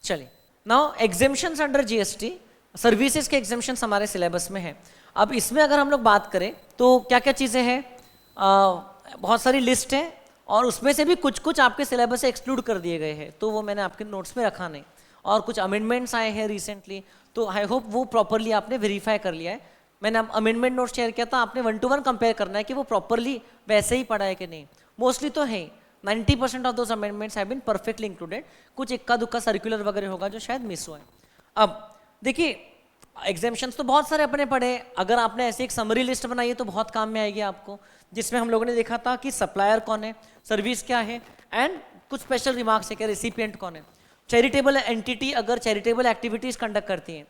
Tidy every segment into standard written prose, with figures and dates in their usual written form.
चलिए, now exemptions under GST, services के exemptions हमारे सिलेबस में है। अब इसमें अगर हम लोग बात करें तो क्या क्या चीज़ें हैं, बहुत सारी लिस्ट है और उसमें से भी कुछ कुछ आपके सिलेबस से एक्सक्लूड कर दिए गए हैं, तो वो मैंने आपके नोट्स में रखा नहीं, और कुछ अमेंडमेंट्स आए हैं रिसेंटली, तो आई होप वो प्रॉपरली आपने वेरीफाई कर लिया है। मैंने अमेंडमेंट नोट शेयर किया था, आपने 1 to 1 कंपेयर करना है कि वो प्रॉपरली वैसे ही पढ़ा है कि नहीं। मोस्टली तो है, 90% of those amendments have been perfectly included, कुछ इक्का दुक्का सर्कुलर वगैरह होगा जो शायद मिस हुआ है। अब देखिए, एग्जाम्शंस तो बहुत सारे अपने पढ़े, अगर आपने ऐसे एक समरी लिस्ट बनाई है तो बहुत काम में आएगी आपको, जिसमें हम लोगों ने देखा था कि सप्लायर कौन है, सर्विस क्या है, एंड कुछ स्पेशल रिमार्क्स है कि रेसिपिएंट कौन है। चैरिटेबल एंटिटी अगर चैरिटेबल एक्टिविटीज कंडक्ट करती हैं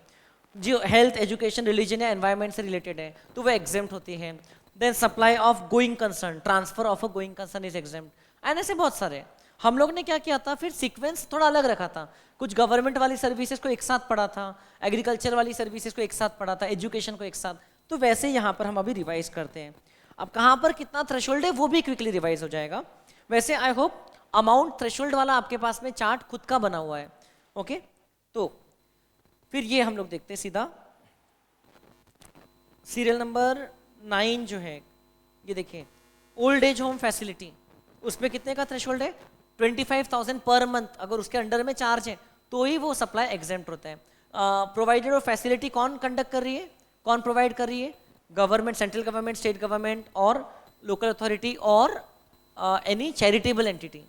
जो हेल्थ, एजुकेशन, रिलीजन या एनवायरनमेंट से रिलेटेड है तो वो एग्जेम्प्ट होती है। Then supply of going concern, transfer of a going concern is exempt, and ऐसे बहुत सारे। हम लोग ने क्या किया था, फिर सीक्वेंस थोड़ा अलग रखा था, कुछ गवर्नमेंट वाली सर्विसेज को एक साथ पढ़ा था, एग्रीकल्चर वाली सर्विसेज को एक साथ पढ़ा था, एजुकेशन को एक साथ, तो वैसे यहाँ पर हम अभी रिवाइज करते हैं। अब कहाँ पर कितना थ्रेशोल्ड है वो भी क्विकली रिवाइज हो जाएगा। वैसे आई होप अमाउंट थ्रेशोल्ड वाला आपके पास में चार्ट खुद का बना हुआ है, ओके। तो फिर ये हम लोग देखते हैं सीधा, सीरियल नंबर 9 जो है, ये देखिए, ओल्ड एज होम फैसिलिटी, उसमें कितने का थ्रेशोल्ड है, 25,000 पर मंथ, अगर उसके अंडर में चार्ज है तो ही वो सप्लाई एग्जेम्प्ट होता है। प्रोवाइडर ऑफ फैसिलिटी कौन कंडक्ट कर रही है, कौन प्रोवाइड कर रही है, government, central government, state government और लोकल अथॉरिटी और एनी चैरिटेबल एंटिटी,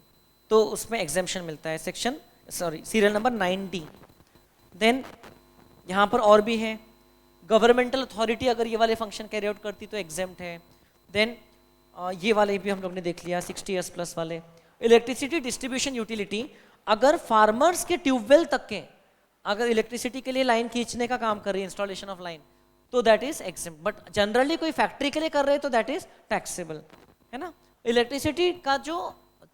तो उसमें एग्जेम्पशन मिलता है। Section serial number 9D। Then यहाँ पर और भी है, गवर्नमेंटल अथॉरिटी अगर ये वाले फंक्शन कैरी आउट करती तो एग्जेम्प्ट है। देन ये वाले भी हम लोग ने देख लिया, 60 years प्लस वाले। इलेक्ट्रिसिटी डिस्ट्रीब्यूशन यूटिलिटी, अगर फार्मर्स के ट्यूबवेल तक के अगर इलेक्ट्रिसिटी के लिए लाइन खींचने का काम कर रही है, इंस्टॉलेशन ऑफ लाइन, तो that is exempt. But generally कोई फैक्ट्री के लिए कर रहे हैं तो दैट इज टैक्सेबल, है ना। इलेक्ट्रिसिटी का जो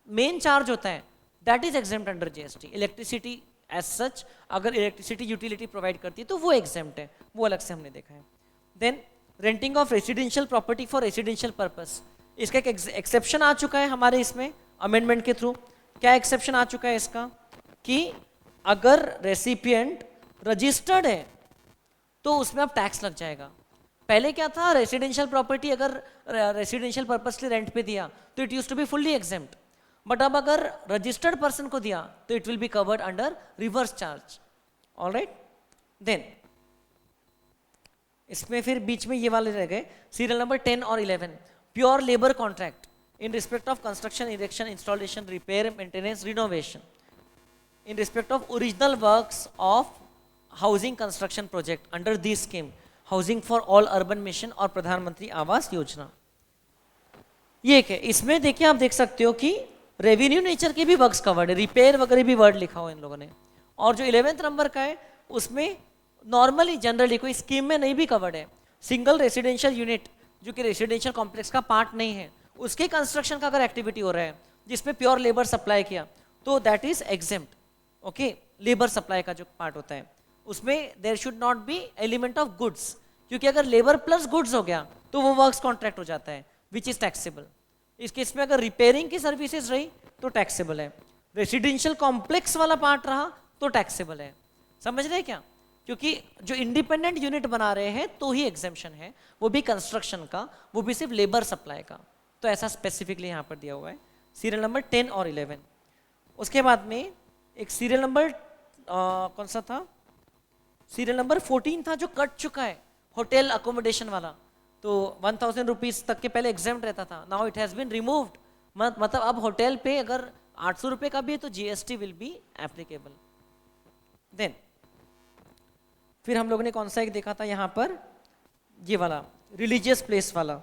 मेन चार्ज होता है that is exempt under GST. Electricity as such अगर इलेक्ट्रिसिटी यूटिलिटी प्रोवाइड करती है तो वो एग्जेम्प्ट है, वो अलग से हमने देखा है। Then renting of residential property for residential purpose, इसका एक एक्सेप्शन आ चुका है हमारे इसमें अमेंडमेंट के थ्रू। क्या एक्सेप्शन आ चुका है इसका, कि अगर रेसिपिएंट रजिस्टर्ड है तो उसमें अब टैक्स लग जाएगा। पहले क्या था, रेसिडेंशियल प्रॉपर्टी अगर रेसिडेंशियल पर्पस के रेंट पे दिया तो it used to be fully exempt, but अब अगर रजिस्टर्ड पर्सन को दिया तो it will be covered under reverse charge, alright. Then इसमें फिर बीच में ये वाले रह गए, सीरियल नंबर 10 और 11, pure labour contract in respect of construction, erection, installation, repair, maintenance, renovation, in respect of original works of housing construction project under this scheme, housing for all urban mission और प्रधानमंत्री आवास योजना। ये क्या, इसमें देखिए आप देख सकते हो कि रेवेन्यू नेचर के भी वर्क्स कवर्ड है, रिपेयर वगैरह भी वर्ड लिखा हुआ इन लोगों ने। और जो 11th नंबर का है उसमें नॉर्मली जनरली कोई स्कीम में नहीं भी कवर्ड है, सिंगल रेसिडेंशियल यूनिट जो कि रेसिडेंशियल कॉम्प्लेक्स का पार्ट नहीं है, उसके कंस्ट्रक्शन का अगर एक्टिविटी हो रहा है जिसमें प्योर लेबर सप्लाई किया तो that is exempt, okay. Labour supply का जो पार्ट होता है उसमें there should not be element of goods, क्योंकि अगर लेबर प्लस गुड्स हो गया तो वो वर्क्स कॉन्ट्रैक्ट हो जाता है विच इज टैक्सेबल। इस केस में अगर रिपेयरिंग की सर्विसेज रही तो टैक्सेबल है, रेसिडेंशियल कॉम्प्लेक्स वाला पार्ट रहा तो टैक्सेबल है। समझ रहे क्या, क्योंकि जो इंडिपेंडेंट यूनिट बना रहे हैं तो ही एग्जेम्पशन है, वो भी कंस्ट्रक्शन का, वो भी सिर्फ लेबर सप्लाई का, तो ऐसा स्पेसिफिकली यहाँ पर दिया हुआ है सीरियल नंबर 10 और 11। उसके बाद में एक सीरियल नंबर कौन सा था, सीरियल नंबर 14 था जो कट चुका है, होटल अकोमोडेशन वाला, तो 1000 रुपीज तक के पहले एग्जेम्प्ट रहता था, now it has been removed. मतलब अब होटल पे अगर 800 रुपये का भी है तो GST will be applicable. Then फिर हम लोगों ने कौन सा एक देखा था यहाँ पर, ये वाला रिलीजियस प्लेस वाला,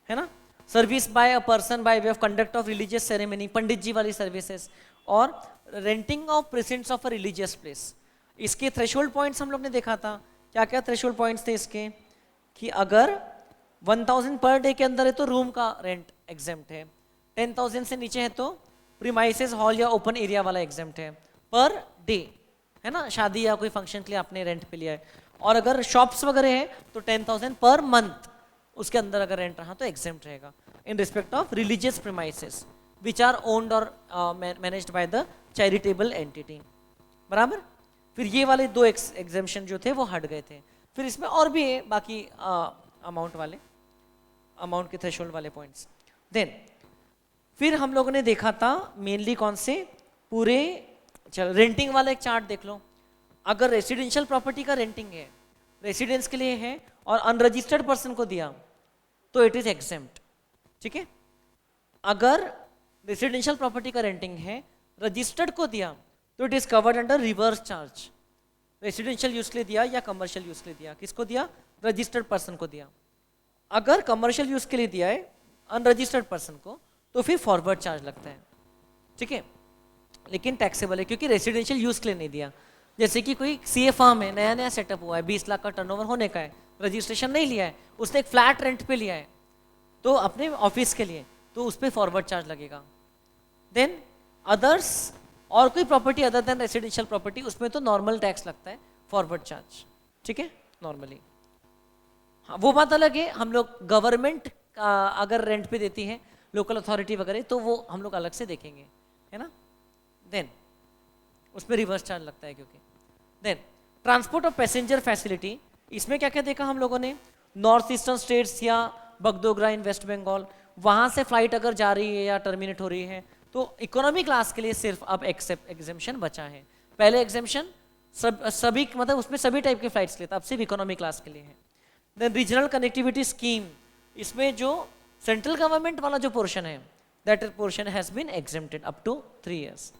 है ना, service by a person by way of conduct of religious ceremony, pandit ji वाली सर्विसेज, और renting of presents of a religious place. इसके थ्रेशोल्ड पॉइंट्स हम लोग ने देखा था, क्या क्या थ्रेशोल्ड पॉइंट्स थे इसके, कि अगर 1000 पर डे के अंदर है तो रूम का रेंट एग्जेम्प्ट है, 10,000 से नीचे है तो प्रीमाइसेस, हॉल या ओपन एरिया वाला एग्जेम्प्ट है पर डे, है ना, शादी या कोई फंक्शन के लिए आपने रेंट पे लिया है। और अगर शॉप्स वगैरह है तो 10,000 पर मंथ उसके अंदर अगर रेंट रहा तो एग्जेम्प्ट रहेगा in respect of religious premises which are owned और managed by the charitable entity, बराबर। फिर ये वाले दो एग्जेम्पशन जो थे वो हट गए थे। फिर इसमें और भी है बाकी अमाउंट के थ्रेशोल्ड वाले पॉइंट्स। देन फिर हम लोगों ने देखा था मेनली कौन से, पूरे, चलो रेंटिंग वाला एक चार्ट देख लो। अगर रेसिडेंशियल प्रॉपर्टी का रेंटिंग है, रेसिडेंस के लिए है और अनरजिस्टर्ड पर्सन को दिया तो इट इज एग्जेम्प्ट, ठीक है। अगर रेसिडेंशियल प्रॉपर्टी का रेंटिंग है, रजिस्टर्ड को दिया तो it is covered under reverse charge. Residential use के लिए दिया या कमर्शियल यूज के लिए दिया, किसको दिया, रजिस्टर्ड पर्सन को दिया। अगर कमर्शियल यूज के लिए दिया है अनरजिस्टर्ड पर्सन को तो फिर फॉरवर्ड चार्ज लगता है, ठीक है, लेकिन टैक्सेबल है क्योंकि रेसिडेंशियल यूज के लिए नहीं दिया। जैसे कि कोई सीए फार्म है, नया नया सेटअप हुआ है, 20 लाख का टर्नओवर होने का है, रजिस्ट्रेशन नहीं लिया है, उसने एक फ्लैट रेंट पे लिया है तो अपने ऑफिस के लिए, तो उस पर फॉरवर्ड चार्ज लगेगा। देन अदर्स, और कोई property other than residential property, उसमें तो नॉर्मल टैक्स लगता है, फॉरवर्ड चार्ज, ठीक है, नॉर्मली। हाँ, वो बात अलग है, हम लोग गवर्नमेंट अगर रेंट पे देती है, लोकल अथॉरिटी वगैरह, तो वो हम लोग अलग से देखेंगे, है ना। देन उसमें रिवर्स चार्ज लगता है क्योंकि। Then transport of passenger facility, इसमें क्या क्या देखा हम लोगों ने, नॉर्थ ईस्टर्न स्टेट्स या बगडोगरा इन वेस्ट बंगाल, वहाँ से फ्लाइट अगर जा रही है या टर्मिनेट हो रही है तो इकोनॉमी क्लास के लिए सिर्फ अब एग्जेम्पशन बचा है। पहले एग्जेम्पशन सभी मतलब उसमें सभी टाइप के फ्लाइट्स के लिए था, अब सिर्फ इकोनॉमी क्लास के लिए है। देन रीजनल कनेक्टिविटी स्कीम, इसमें जो सेंट्रल गवर्नमेंट वाला जो पोर्शन है that portion has been exempted up to 3 years।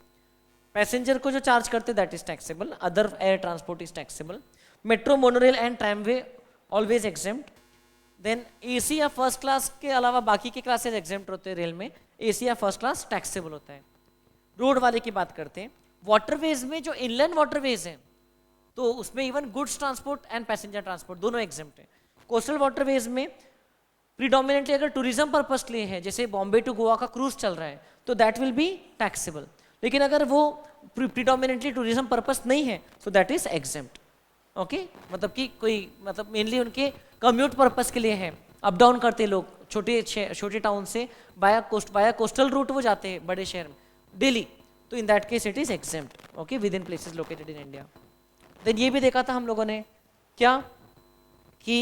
Passenger को जो चार्ज करते that is taxable, other air transport is taxable. Metro, monorail and tramway always exempt. Then AC या first class के अलावा बाकी के क्लासेस एग्जेम्प्ट होते हैं रेल में, एसी या फर्स्ट क्लास टैक्सेबल होता है। रोड वाले की बात करते हैं, वाटरवेज में जो इनलैंड वाटरवेज हैं तो उसमें even goods transport and passenger transport दोनों एग्जेम्प्ट है। कोस्टल वाटरवेज में प्रीडोमिनेटली अगर टूरिज्म पर्पस के लिए है, जैसे बॉम्बे टू गोवा का क्रूज चल रहा है तो दैट विल बी टैक्सेबल, लेकिन अगर वो प्रीडोमिनेटली टूरिज्म पर्पस नहीं है so that is exempt, okay. मतलब कि कोई मतलब मेनली उनके कम्यूट पर्पस के लिए है, अप डाउन करते लोग छोटे टाउन से बाया कोस्टल रूट वो जाते हैं बड़े शहर में डेली, तो in that case it is exempt, okay, within places located in India. Then ये भी देखा था हम लोगों ने क्या कि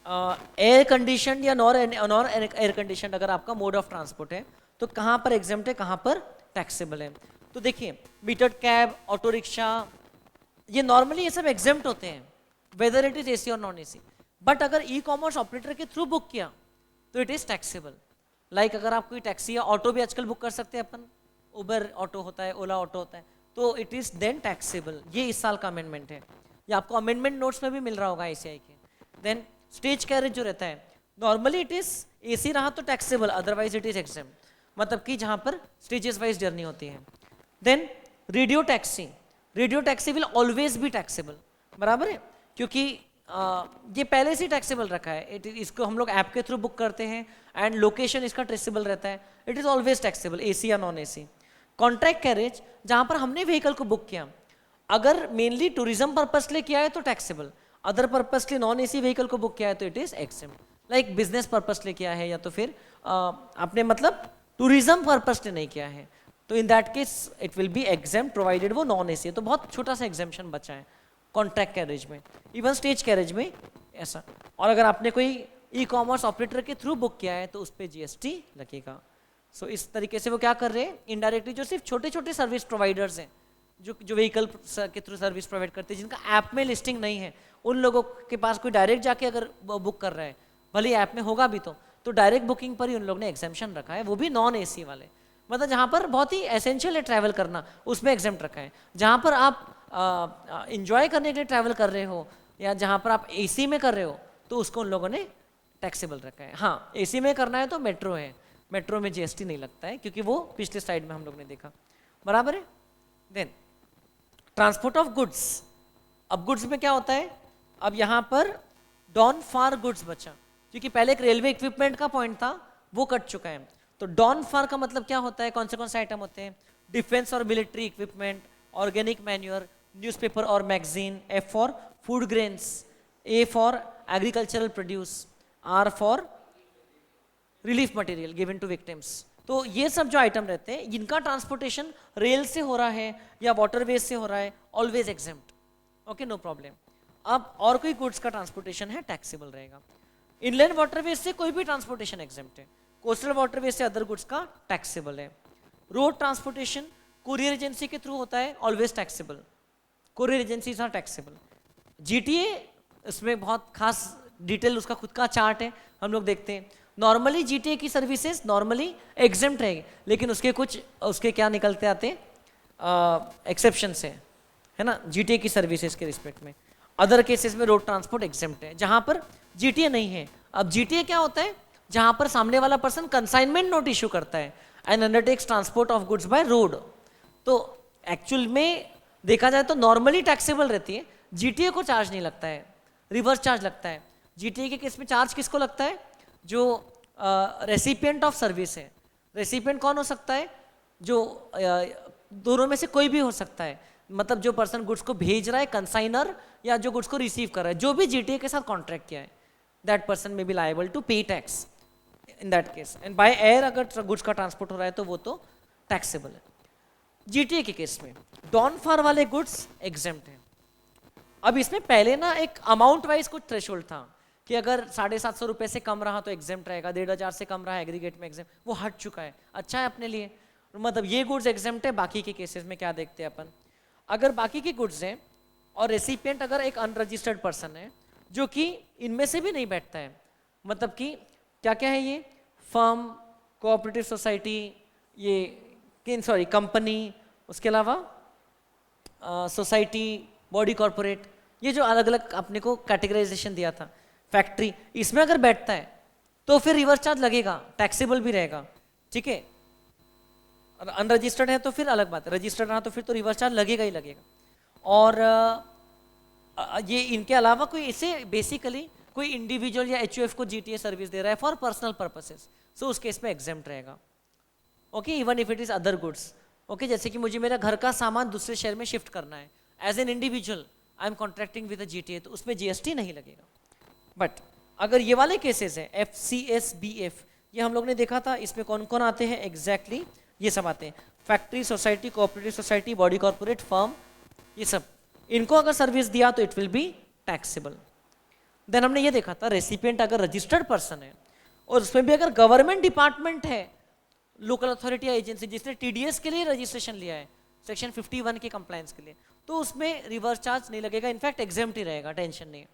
एयर कंडीशन या नॉन एयर कंडीशन अगर आपका मोड ऑफ ट्रांसपोर्ट है तो कहाँ पर एग्जेम्प्ट है, कहाँ पर टैक्सेबल है। तो देखिए मीटर्ड कैब, ऑटो रिक्शा, ये नॉर्मली ये सब एग्जेम्प्ट होते हैं वेदर इट इज एसी और नॉन एसी। बट अगर ई कॉमर्स ऑपरेटर के थ्रू बुक किया तो इट इज टैक्सेबल। लाइक अगर आप कोई टैक्सी या ऑटो भी आजकल बुक कर सकते हैं अपन, उबर ऑटो होता है, ओला ऑटो होता है, तो इट इज देन टैक्सेबल। ये इस साल का अमेंडमेंट है, ये आपको अमेंडमेंट नोट्स में भी मिल रहा होगा आईसीआई के। देन स्टेज कैरेज जो रहता है नॉर्मली इट इज एसी रहा तो taxable, otherwise it is exempt, मतलब कि जहां पर स्टेजेस वाइज जर्नी होती है। Then radio taxi will always be taxable, बराबर है, क्योंकि ये पहले से टैक्सेबल रखा है। इसको हम लोग ऐप के थ्रू बुक करते हैं एंड लोकेशन इसका ट्रेसेबल रहता है, it is always taxable, AC या नॉन एसी। कॉन्ट्रैक्ट कैरेज जहां पर हमने व्हीकल को बुक किया, अगर मेनली टूरिज्म पर्पस के लिए किया है तो टैक्सेबल, अदर पर्पस के लिए नॉन एसी व्हीकल को बुक किया है तो it is exempt. Like business purpose के लिए किया है या तो फिर आपने मतलब टूरिज्म पर्पस से नहीं किया है तो in that case it will be exempt provided वो नॉन एसी है। तो बहुत छोटा सा एग्जेम्पशन बचा है कॉन्ट्रैक्ट कैरेज में, इवन स्टेज कैरेज में ऐसा। और अगर आपने कोई ई कॉमर्स ऑपरेटर के थ्रू बुक किया है तो उस पर जीएसटी लगेगा। सो इस तरीके से वो क्या कर रहे हैं इनडायरेक्टली, जो सिर्फ छोटे छोटे सर्विस प्रोवाइडर्स हैं जो व्हीकल के थ्रू सर्विस प्रोवाइड करते हैं, जिनका ऐप में लिस्टिंग नहीं है, उन लोगों के पास कोई डायरेक्ट जाके अगर बुक कर रहा है, भले ऐप में होगा भी तो डायरेक्ट बुकिंग पर ही उन लोगों ने एग्जेम्पशन रखा है, वो भी नॉन एसी वाले। मतलब जहाँ पर बहुत ही एसेंशियल है ट्रैवल करना, उसमें एग्जेम्प्ट रखा है। जहाँ पर आप इंजॉय करने के लिए ट्रैवल कर रहे हो या जहाँ पर आप एसी में कर रहे हो तो उसको उन लोगों ने टैक्सेबल रखा है। हाँ, एसी में करना है तो मेट्रो है, मेट्रो में जीएसटी नहीं लगता है क्योंकि वो पिछले स्लाइड में हम लोग ने देखा, बराबर है। देन ट्रांसपोर्ट ऑफ गुड्स, अब गुड्स में क्या होता है, अब यहाँ पर डॉन फार गुड्स बचा, क्योंकि पहले एक रेलवे इक्विपमेंट का पॉइंट था वो कट चुका है। तो डॉन फार का मतलब क्या होता है, कौन से आइटम होते हैं, डिफेंस और military equipment, organic manure, newspaper और magazine, F for food grains, A for agricultural produce, R for relief material given to victims. तो ये सब जो आइटम रहते हैं इनका ट्रांसपोर्टेशन रेल से हो रहा है या वाटरवेज से हो रहा है, always exempt, okay, no problem. अब और कोई गुड्स का ट्रांसपोर्टेशन है टैक्सेबल रहेगा। इनलैंड वाटरवेज से कोई भी ट्रांसपोर्टेशन एग्जेम्प्ट है, कोस्टल वाटरवेज से अदर गुड्स का टैक्सेबल है। रोड ट्रांसपोर्टेशन कुरियर एजेंसी के थ्रू होता है, always taxable, courier agencies are taxable. GTA इसमें बहुत खास डिटेल उसका खुद का चार्ट है, हम लोग देखते हैं। नॉर्मली जीटीए की सर्विसेज नॉर्मली एग्जेम्प्ट रहेगी, लेकिन उसके कुछ उसके क्या निकलते आते एक्सेप्शन से, है ना, जीटीए की सर्विसेज के रिस्पेक्ट में। अदर केसेस में रोड ट्रांसपोर्ट एग्जेम्प्ट है, जहां पर जीटीए नहीं है। अब जीटीए क्या होता है, जहां पर सामने वाला पर्सन कंसाइनमेंट नोट इशू करता है and undertakes transport of goods by road. तो एक्चुअल में देखा जाए तो नॉर्मली टैक्सेबल रहती है, जीटीए को चार्ज नहीं लगता है, रिवर्स चार्ज लगता है। जीटीए के केस में चार्ज किसको लगता है, जो रेसिपिएंट ऑफ सर्विस है। रेसिपिएंट कौन हो सकता है, जो दोनों में से कोई भी हो सकता है, मतलब जो पर्सन गुड्स को भेज रहा है, कंसाइनर, या जो गुड्स को रिसीव कर रहा है, जो भी जीटीए के साथ कॉन्ट्रैक्ट किया है, दैट पर्सन में बी लायबल टू पे tax in that case. And by air अगर गुड्स का ट्रांसपोर्ट हो रहा है तो वो तो टैक्सेबल है। जीटीए के केस में डॉन फार वाले गुड्स एग्जेम्प्ट हैं। अब इसमें पहले ना एक अमाउंट वाइज कुछ थ्रेशोल्ड था कि अगर 750 रुपये से कम रहा तो एग्जेम्प्ट रहेगा, 1500 से कम रहा एग्रीगेट में एग्जेम्प्ट, वो हट चुका है, अच्छा है अपने लिए। मतलब ये गुड्स एग्जेम्प्ट है। बाकी के केसेस में क्या देखते हैं अपन, अगर बाकी के गुड्स हैं और रेसिपिएंट अगर एक अनरजिस्टर्ड पर्सन है जो कि इनमें से भी नहीं बैठता है, मतलब कि क्या क्या है ये, फर्म, कोऑपरेटिव सोसाइटी, ये सॉरी कंपनी, उसके अलावा सोसाइटी, बॉडी कॉर्पोरेट, ये जो अलग अलग अपने को कैटेगराइजेशन दिया था, फैक्ट्री, इसमें अगर बैठता है तो फिर रिवर्स चार्ज लगेगा, टैक्सेबल भी रहेगा, ठीक है। अनरजिस्टर्ड है तो फिर अलग बात है, रजिस्टर्ड रहा तो फिर तो रिवर्स चार्ज लगेगा ही लगेगा। और ये इनके अलावा कोई इसे बेसिकली कोई इंडिविजुअल या एचयूएफ को जीटीए सर्विस दे रहा है फॉर पर्सनल पर्पसेस, सो उस केस में एग्जेम्प्ट रहेगा, okay, even if it is other goods, okay. जैसे कि मुझे मेरा घर का सामान दूसरे शहर में शिफ्ट करना है, as an individual I am contracting with GTA, तो उसमें जीएसटी नहीं लगेगा। बट अगर ये वाले केसेस है FCSBF, ये हम लोग ने देखा था, इसमें कौन कौन आते हैं एग्जैक्टली, ये सब आते हैं, factory, society, cooperative society, body corporate, firm, ये सब, इनको अगर सर्विस दिया तो it will be taxable. Then हमने ये देखा था रेसिपिएंट अगर रजिस्टर्ड पर्सन है और उसमें भी अगर गवर्नमेंट डिपार्टमेंट है, लोकल अथॉरिटी या एजेंसी जिसने टीडीएस के लिए रजिस्ट्रेशन लिया है सेक्शन 51 के कंप्लायंस के लिए, तो उसमें रिवर्स चार्ज नहीं लगेगा, इनफैक्ट एग्जेम्प्ट ही रहेगा, टेंशन नहीं है।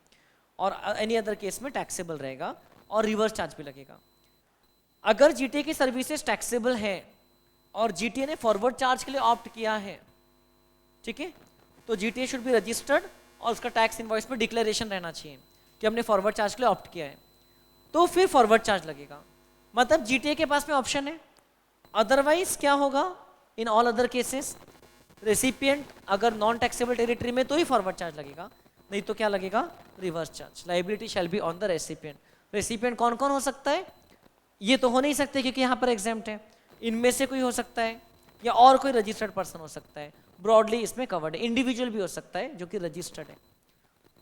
और एनी अदर केस में टैक्सेबल रहेगा और रिवर्स चार्ज भी लगेगा। अगर जीटीए की सर्विसेज टैक्सेबल है और जीटीए ने फॉरवर्ड चार्ज के लिए ऑप्ट किया है, ठीक है, तो जीटीए शुड बी रजिस्टर्ड और उसका टैक्स इनवॉइस में डिक्लेरेशन रहना चाहिए कि हमने फॉरवर्ड चार्ज के लिए ऑप्ट किया है, तो फिर फॉरवर्ड चार्ज लगेगा। मतलब जीटीए के पास में ऑप्शन है। अदरवाइज क्या होगा, in all other cases recipient अगर नॉन टैक्सेबल टेरिटरी में तो ही फॉरवर्ड चार्ज लगेगा, नहीं तो क्या लगेगा, reverse charge. Liability shall be on the recipient. Recipient कौन कौन हो सकता है, ये तो हो नहीं सकते क्योंकि यहाँ पर एग्जेम्प्ट है, इनमें से कोई हो सकता है या और कोई रजिस्टर्ड पर्सन हो सकता है, ब्रॉडली इसमें कवर्ड है। इंडिविजुअल भी हो सकता है जो कि रजिस्टर्ड है,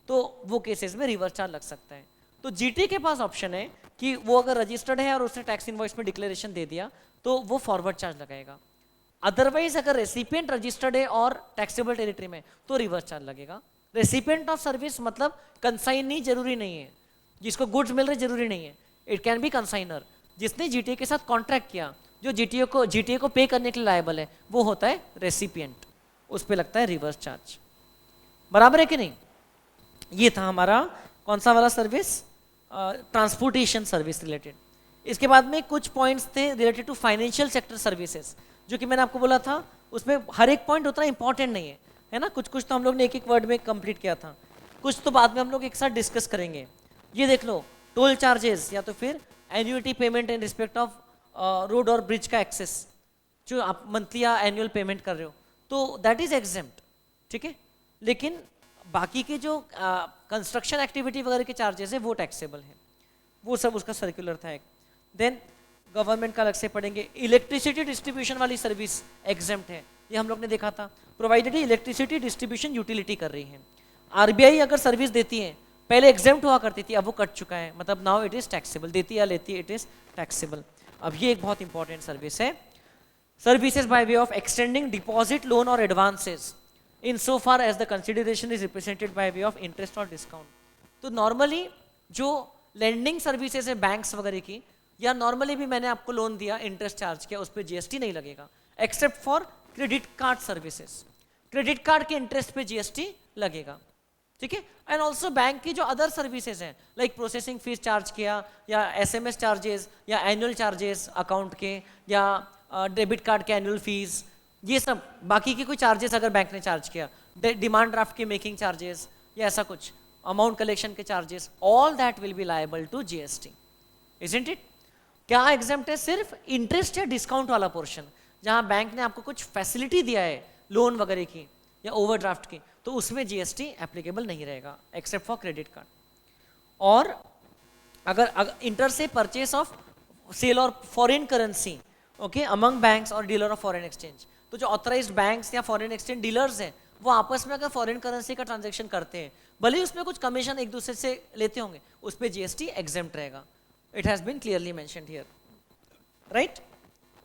तो वो केसेस में रिवर्स चार्ज लग सकता है। तो जीटी के पास ऑप्शन है कि वो अगर रजिस्टर्ड है और उसने टैक्स इनवॉइस में डिक्लेरेशन दे दिया तो वो फॉरवर्ड चार्ज लगाएगा। अदरवाइज अगर रेसिपिएंट रजिस्टर्ड है और टैक्सेबल टेरिटरी में तो रिवर्स चार्ज लगेगा। रेसिपिएंट ऑफ सर्विस मतलब कंसाइनी जरूरी नहीं है, जिसको गुड्स मिल रहे जरूरी नहीं है, इट कैन बी कंसाइनर, जिसने जीटीए के साथ कॉन्ट्रैक्ट किया, जो जीटीए को पे करने के लिए लायबल है, वो होता है रेसिपिएंट, उस पर लगता है रिवर्स चार्ज। बराबर है कि नहीं। ये था हमारा कौन सा वाला सर्विस, ट्रांसपोर्टेशन सर्विस रिलेटेड। इसके बाद में कुछ पॉइंट्स थे related to financial sector services, जो कि मैंने आपको बोला था उसमें हर एक पॉइंट उतना इंपॉर्टेंट नहीं है, है ना। कुछ कुछ तो हम लोग ने एक एक वर्ड में कंप्लीट किया था, कुछ तो बाद में हम लोग एक साथ डिस्कस करेंगे। ये देख लो, टोल चार्जेस या तो फिर annuity payment in respect of road और ब्रिज का एक्सेस, जो आप मंथली या एनुअल पेमेंट कर रहे हो, तो दैट इज एग्जेम्प्ट, ठीक है। लेकिन बाकी के जो कंस्ट्रक्शन एक्टिविटी वगैरह के चार्जेस है वो टैक्सेबल है, वो सब उसका सर्कुलर था एक। देन गवर्नमेंट का अलग से पढ़ेंगे। इलेक्ट्रिसिटी डिस्ट्रीब्यूशन वाली सर्विस एग्जेम्प्ट है, ये हम लोग ने देखा था, प्रोवाइडेड इलेक्ट्रिसिटी डिस्ट्रीब्यूशन यूटिलिटी कर रही है। आरबीआई अगर सर्विस देती है, पहले एग्जेम्प्ट हुआ करती थी, अब वो कट चुका है, मतलब नाउ इट इज टैक्सेबल, देती या लेती इट इज टैक्सेबल। अब ये एक बहुत इंपॉर्टेंट सर्विस है, services by way of extending deposit, loan और advances in so far as the consideration is represented by way of interest और डिस्काउंट। तो नॉर्मली जो लेंडिंग सर्विसेज है बैंक्स वगैरह की, या नॉर्मली भी मैंने आपको लोन दिया, इंटरेस्ट चार्ज किया, उस पर जीएसटी नहीं लगेगा, except for credit card services. Credit card के इंटरेस्ट पे जीएसटी लगेगा, ठीक है। एंड ऑल्सो बैंक की जो अदर सर्विसेज हैं, लाइक प्रोसेसिंग फीस चार्ज किया, या एसएमएस चार्जेस, या एनुअल चार्जेस अकाउंट के, या डेबिट कार्ड के एनुअल फीस, ये सब बाकी के कोई चार्जेस अगर बैंक ने चार्ज किया, डिमांड ड्राफ्ट के मेकिंग चार्जेस या ऐसा कुछ, अमाउंट कलेक्शन के charges, all that will be liable to GST, isn't it. क्या एग्जेम्प्ट है? सिर्फ इंटरेस्ट या डिस्काउंट वाला पोर्शन, जहां बैंक ने आपको कुछ फैसिलिटी दिया है लोन वगैरह की या ओवरड्राफ्ट की, तो उसमें जीएसटी एप्लीकेबल नहीं रहेगा एक्सेप्ट फॉर क्रेडिट कार्ड। और अगर इंटर से परचेस ऑफ सेल और foreign currency, okay, among banks और डीलर ऑफ फॉरेन एक्सचेंज, तो जो ऑथराइज्ड बैंक्स या फॉरेन एक्सचेंज डीलर्स हैं वो आपस में अगर फॉरेन करेंसी का ट्रांजैक्शन करते हैं, भले ही उसमें कुछ कमीशन एक दूसरे से लेते होंगे, उस पर जीएसटी एग्जेम्प्ट रहेगा। It has been clearly mentioned here, right.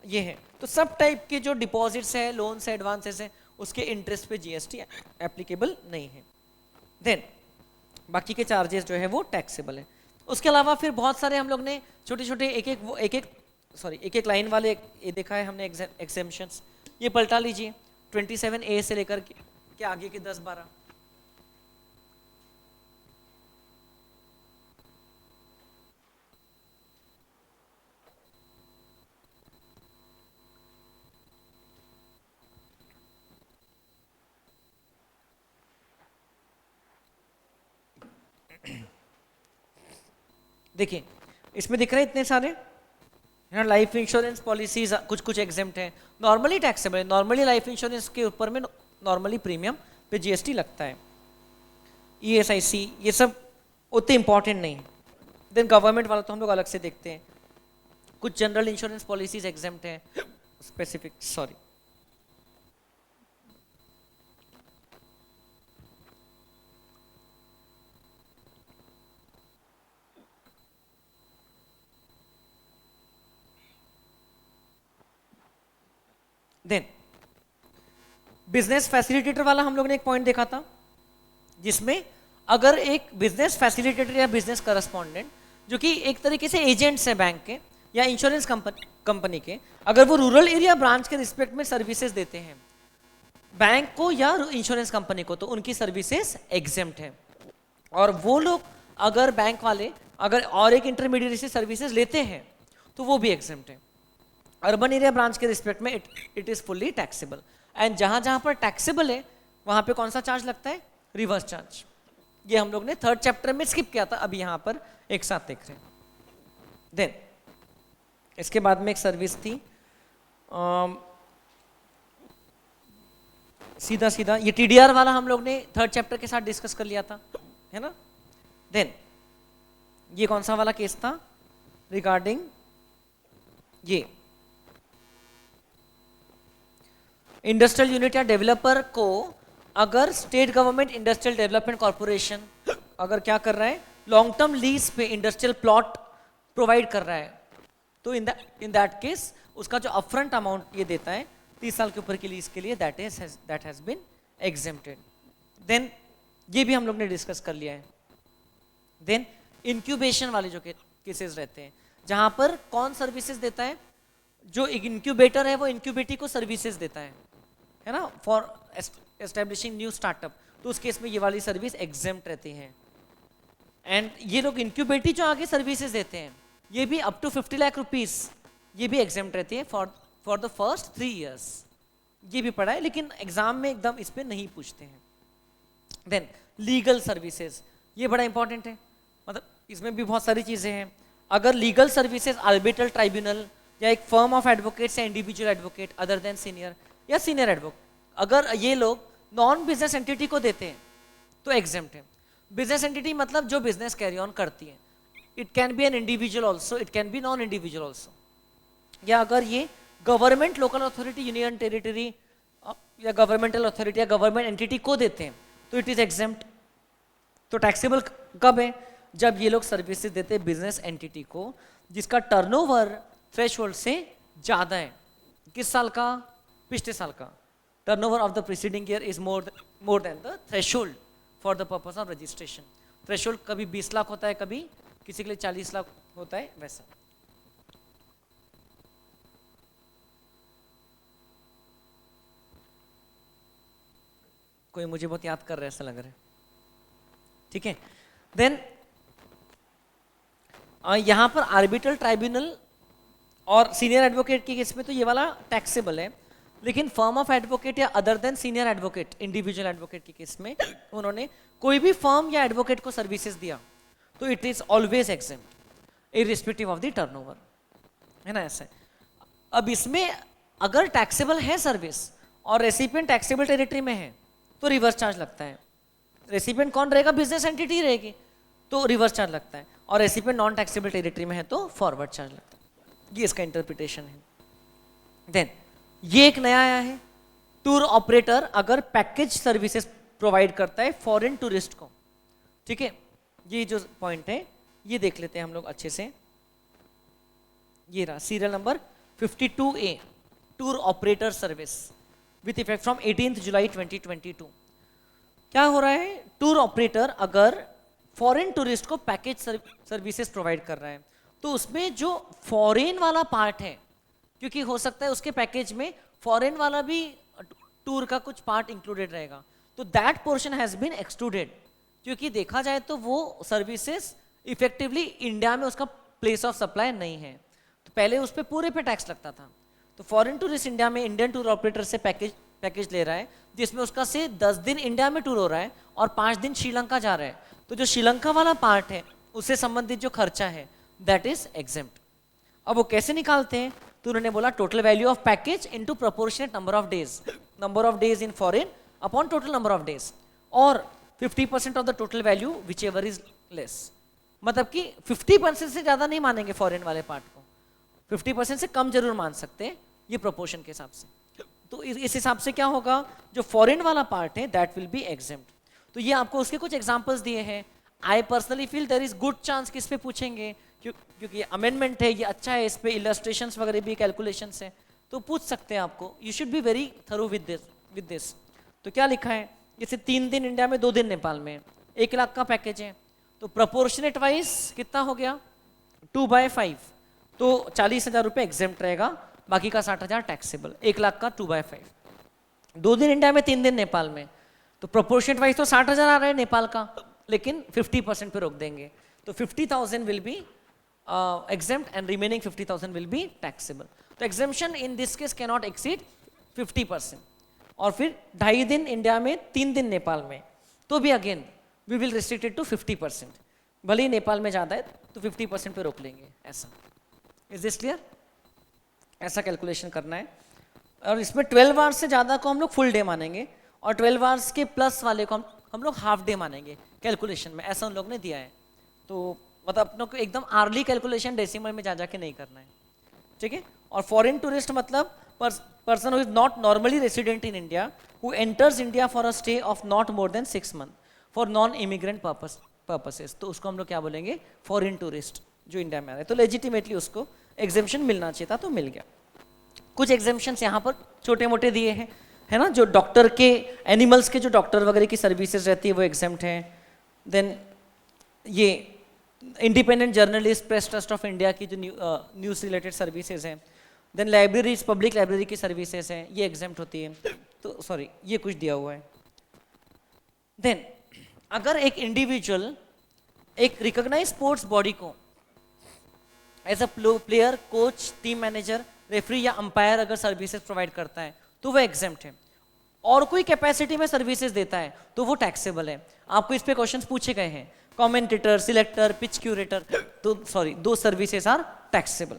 ये है, तो सब टाइप के जो डिपॉजिट्स है, लोन्स है, एडवांसेस है, उसके इंटरेस्ट पे जीएसटी एप्लीकेबल नहीं है। देन बाकी के चार्जेस जो है वो टैक्सेबल है। उसके अलावा फिर बहुत सारे हम लोग ने छोटे छोटे एक एक लाइन वाले ये देखा है हमने एग्जेम्पशंस, ये पलटा लीजिए 27A से लेकर के आगे के 10-12। देखिए इसमें दिख रहे हैं इतने सारे, लाइफ इंश्योरेंस पॉलिसीज कुछ कुछ एग्जेम्प्ट है, नॉर्मली टैक्सेबल है। नॉर्मली लाइफ इंश्योरेंस के ऊपर में नॉर्मली प्रीमियम पे जीएसटी लगता है। ईएसआईसी ये सब उतने इंपॉर्टेंट नहीं है। देन गवर्नमेंट वाला तो हम लोग अलग से देखते हैं। कुछ जनरल इंश्योरेंस पॉलिसीज एग्जेम्प्ट है, specific sorry then business facilitator वाला हम लोग ने एक पॉइंट देखा था, जिसमें अगर एक बिजनेस फैसिलिटेटर या बिजनेस करस्पॉन्डेंट जो कि एक तरीके से एजेंट्स है बैंक के या इंश्योरेंस कंपनी के, अगर वो रूरल एरिया ब्रांच के रिस्पेक्ट में सर्विसेज देते हैं बैंक को या इंश्योरेंस कंपनी को, तो उनकी सर्विसेज एग्जेम्प्ट है। और वो लोग अगर बैंक वाले अगर और एक इंटरमीडिएट से सर्विसेज लेते हैं तो वो भी एग्जेम्प्ट है। अर्बन एरिया ब्रांच के रिस्पेक्ट में it is fully taxable. And जहां जहां पर टैक्सेबल है वहां पे कौन सा चार्ज लगता है? Reverse charge. ये हम लोग ने 3rd चैप्टर में स्किप किया था, अभी यहां पर एक साथ देख रहे हैं। देन इसके बाद में एक सर्विस थी सीधा सीधा, ये टीडीआर वाला हम लोग ने 3rd चैप्टर के साथ डिस्कस कर लिया था, है ना। देन ये कौन सा वाला केस था? रिगार्डिंग ये इंडस्ट्रियल यूनिट या डेवलपर को अगर state government industrial development corporation अगर क्या कर रहा है, लॉन्ग टर्म लीज पे इंडस्ट्रियल प्लॉट प्रोवाइड कर रहा है, तो इन दैट केस उसका जो अपफ्रंट अमाउंट ये देता है 30 साल के ऊपर की लीज के लिए, that has been exempted. Then ये भी हम लोग ने डिस्कस कर लिया है। देन इंक्यूबेशन वाले जो केसेस रहते हैं, जहां पर कौन सर्विसेज देता है? जो इंक्यूबेटर है वो इंक्यूबेटी को सर्विसेज देता है ना, फॉर एस्टेब्लिशिंग न्यू स्टार्टअप, तो उस केस में ये वाली सर्विस एग्जेम्प्ट रहती है। एंड ये लोग इंक्यूबेटी जो आगे सर्विसेज देते हैं, ये भी अप टू 50 लाख रुपीस ये भी एग्जेम्प्ट रहती है फॉर द फर्स्ट 3 years। ये भी पढ़ा है, लेकिन एग्जाम में एकदम इस पे नहीं पूछते हैं। देन लीगल सर्विसेज, ये बड़ा इंपॉर्टेंट है, मतलब इसमें भी बहुत सारी चीजें हैं। अगर लीगल सर्विसेज आर्बिट्रल ट्राइब्यूनल या एक फर्म ऑफ एडवोकेट्स या individual advocate other than senior या सीनियर एडवोकेट, अगर ये लोग नॉन बिजनेस एंटिटी को देते हैं तो एग्जेम्प्ट है। बिजनेस एंटिटी मतलब जो बिजनेस कैरी ऑन करती है, it can be an individual also, it can be non individual also. या अगर ये government, local authority, union territory या गवर्नमेंटल अथॉरिटी या गवर्नमेंट एंटिटी को देते हैं तो इट इज एग्जेम्प्ट। तो टैक्सेबल कब है? जब ये लोग सर्विसेज देते हैं बिजनेस एंटिटी को जिसका टर्नओवर थ्रेशोल्ड से ज़्यादा है। किस साल का? पिछले साल का। Turnover of the preceding year is more than the threshold for the purpose of registration. Threshold कभी 20 लाख होता है, कभी किसी के लिए 40 लाख होता है, वैसा। कोई मुझे बहुत याद कर रहा है ऐसा लग रहा है, ठीक है। देन यहां पर आर्बिट्रल ट्राइब्यूनल और सीनियर एडवोकेट के केस में तो ये वाला टैक्सेबल है, लेकिन फर्म ऑफ एडवोकेट या other than senior advocate, individual advocate के केस में उन्होंने कोई भी फर्म या एडवोकेट को सर्विसेज दिया तो it is always exempt irrespective of the turnover, है ना ऐसे। अब इसमें अगर टैक्सेबल है सर्विस और रेसिपिएंट टैक्सेबल टेरिटरी में है तो रिवर्स चार्ज लगता है। रेसिपिएंट कौन रहेगा? बिजनेस एंटिटी रहेगी, तो रिवर्स चार्ज लगता है। और रेसिपिएंट नॉन टैक्सेबल टेरिटरी में है तो फॉरवर्ड चार्ज लगता है। ये इसका इंटरप्रिटेशन है। देन ये एक नया आया है, टूर ऑपरेटर अगर पैकेज सर्विसेज प्रोवाइड करता है फॉरेन टूरिस्ट को, ठीक है। ये जो पॉइंट है ये देख लेते हैं हम लोग अच्छे से। ये रहा serial number 52A, tour operator service with effect from 18 जुलाई 2022। क्या हो रहा है? टूर ऑपरेटर अगर फॉरेन टूरिस्ट को पैकेज सर्विसेज प्रोवाइड कर रहा है तो उसमें जो फॉरेन वाला पार्ट है, क्योंकि हो सकता है उसके पैकेज में फॉरेन वाला भी टूर का कुछ पार्ट इंक्लूडेड रहेगा, तो that portion has been excluded. क्योंकि देखा जाए तो वो सर्विसेज इफेक्टिवली इंडिया में उसका प्लेस ऑफ सप्लाई नहीं है, तो पहले उस पर पूरे पे टैक्स लगता था। तो फॉरेन टूरिस्ट इंडिया में इंडियन टूर ऑपरेटर से पैकेज ले रहा है जिसमें उसका से 10 दिन इंडिया में टूर हो रहा है और 5 दिन श्रीलंका जा रहा है, तो जो श्रीलंका वाला पार्ट है उससे संबंधित जो खर्चा है दैट इज एग्जेम्प्ट। अब वो कैसे निकालते हैं? तो उन्होंने बोला total value of package into proportionate number of days in foreign upon total number of days, और 50% of the total value which ever is less. मतलब कि 50% से ज्यादा नहीं मानेंगे फॉरेन वाले पार्ट को, 50% से कम जरूर मान सकते हैं ये प्रोपोर्शन के हिसाब से। तो इस हिसाब से क्या होगा, जो फॉरेन वाला पार्ट है दैट विल बी एग्जेम्प्ट। तो ये आपको उसके कुछ एग्जांपल्स दिए हैं। I personally feel there is good chance कि इस पे पूछेंगे, क्योंकि अमेंडमेंट है, ये अच्छा है, इस पे इलस्ट्रेशंस वगैरह भी कैलकुलेशंस है, तो पूछ सकते हैं आपको। You should be very thorough with this. तो क्या लिखा है? जैसे 3 दिन इंडिया में 2 दिन नेपाल में, 1 लाख का पैकेज है, तो प्रोपोर्शनेट वाइज कितना हो गया? 2/5, तो 40,000 रुपये एग्जेम्प्ट रहेगा, बाकी का 60,000 टैक्सेबल। 1 लाख का 2/5, 2 दिन इंडिया में 3 दिन नेपाल में, तो प्रोपोर्शनेट वाइज तो 60,000 आ रहा है नेपाल का, लेकिन 50% पे रोक देंगे, तो 50,000 will be exempt and remaining 50,000 will be taxable. तो exemption in this case cannot exceed 50%. और फिर 2.5 दिन इंडिया में, 3 दिन नेपाल में, तो भी again we will restricted to 50%। भले ही नेपाल में ज़्यादा है तो 50% पे रोक लेंगे, ऐसा। Is this clear? ऐसा कैलकुलेशन करना है। और इसमें 12 आवर्स से ज़्यादा को हम लोग फुल डे मानेंगे और 12 आवर्स के प्लस वाले को हम लोग हाफ डे मानेंगे कैलकुलेशन में, ऐसा उन लोग ने दिया है। तो मतलब अपनों को एकदम आर्ली कैलकुलेशन डेसिमल में जा जाके नहीं करना है, ठीक है। और फॉरेन टूरिस्ट मतलब person who is not normally resident in India who enters India for a stay of not more than 6 month for non immigrant purposes, तो उसको हम लोग क्या बोलेंगे? फॉरेन टूरिस्ट जो इंडिया में आ रहे हैं। तो लेजिटिमेटली उसको एग्जेम्पशन मिलना चाहिए था, तो मिल गया। कुछ एग्जेम्पशंस यहाँ पर छोटे मोटे दिए हैं, है ना। जो डॉक्टर के, एनिमल्स के जो डॉक्टर वगैरह की सर्विसेज रहती है वो एग्जेम्प्ट हैं। देन ये independent journalist, press trust of India की जो न्यूज़ रिलेटेड सर्विसेज हैं। देन लाइब्रेरीज, पब्लिक लाइब्रेरी की सर्विसेज हैं, ये एग्जेम्प्ट होती है। तो सॉरी, ये कुछ दिया हुआ है। देन अगर एक इंडिविजुअल एक रिकॉग्नाइज स्पोर्ट्स बॉडी को as a player, coach, team manager, referee या अंपायर अगर सर्विसेज प्रोवाइड करता है तो वो एग्जेम्प्ट है। और कोई कैपेसिटी में सर्विसेज देता है तो वो टैक्सेबल है। आपको इस पे क्वेश्चंस पूछे गए हैं, कमेंटेटर, सिलेक्टर, पिच क्यूरेटर, तो सॉरी, दो सर्विसेज आर टैक्सेबल।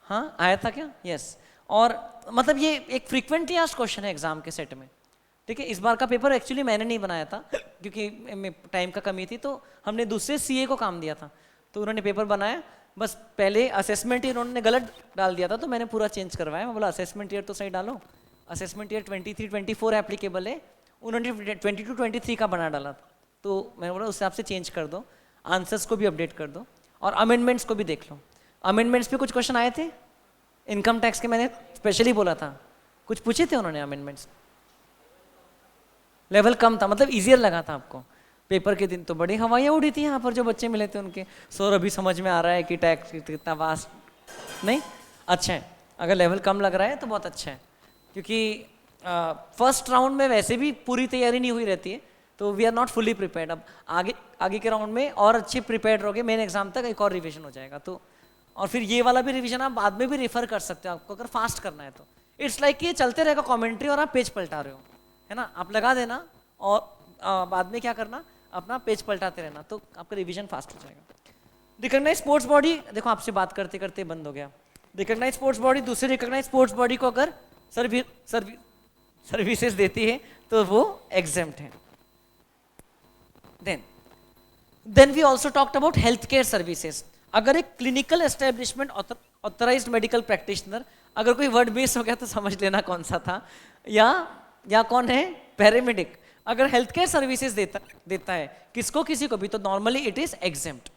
हाँ, आया था क्या? यस। और मतलब ये एक फ्रीक्वेंटली आस्क्ड क्वेश्चन है एग्जाम के सेट में, ठीक है। इस बार का पेपर एक्चुअली मैंने नहीं बनाया था क्योंकि टाइम का कमी थी, तो हमने दूसरे सीए को काम दिया था, तो उन्होंने पेपर बनाया। बस पहले असेसमेंट ईयर उन्होंने गलत डाल दिया था, तो मैंने पूरा चेंज करवाया। मैं बोला असेसमेंट ईयर तो सही डालो, असेसमेंट ईयर 23-24 एप्लीकेबल है, उन्होंने 22-23 का बना डाला था, तो मैंने बोला उस हिसाब से चेंज कर दो, आंसर्स को भी अपडेट कर दो और अमेंडमेंट्स को भी देख लो। अमेंडमेंट्स पे कुछ क्वेश्चन आए थे इनकम टैक्स के, मैंने स्पेशली बोला था कुछ पूछे थे उन्होंने अमेंडमेंट्स। लेवल कम था मतलब इजियर लगा था आपको। पेपर के दिन तो बड़ी हवाइयाँ उड़ी थी यहाँ पर जो बच्चे मिले थे उनके। सर अभी समझ में आ रहा है कि टैक्स कितना वास्ट नहीं। अच्छा है, अगर लेवल कम लग रहा है तो बहुत अच्छा है, क्योंकि फर्स्ट राउंड में वैसे भी पूरी तैयारी नहीं हुई रहती है, तो we are not fully prepared. अब आगे के राउंड में और अच्छे प्रिपेयर्ड रहोगे, मेन एग्जाम तक एक और रिविजन हो जाएगा। तो और फिर ये वाला भी रिविजन आप बाद में भी रेफर कर सकते हो आपको अगर फास्ट करना है तो। इट्स लाइक ये चलते रहेगा कमेंट्री और आप पेज पलटा रहे हो, है ना, आप लगा देना और बाद में क्या करना, अपना पेज पलटाते रहना, तो आपका रिवीजन फास्ट हो जाएगा। रिकॉग्नाइज स्पोर्ट्स बॉडी, देखो आपसे बात करते करते बंद हो गया। रिकॉग्नाइज स्पोर्ट्स बॉडी, दूसरी रिकॉग्नाइज स्पोर्ट्स बॉडी को अगर सर्विसेज देती है तो वो एग्जेम्प्ट है। Then we also talked about health care services. अगर एक clinical establishment authorised medical practitioner, अगर कोई वर्ड बेस हो गया तो समझ लेना कौन सा था, या कौन है, पैरामेडिक, अगर हेल्थ केयर सर्विसेज देता है किसको, किसी को भी, तो नॉर्मली इट इज एग्जेम्प्ट।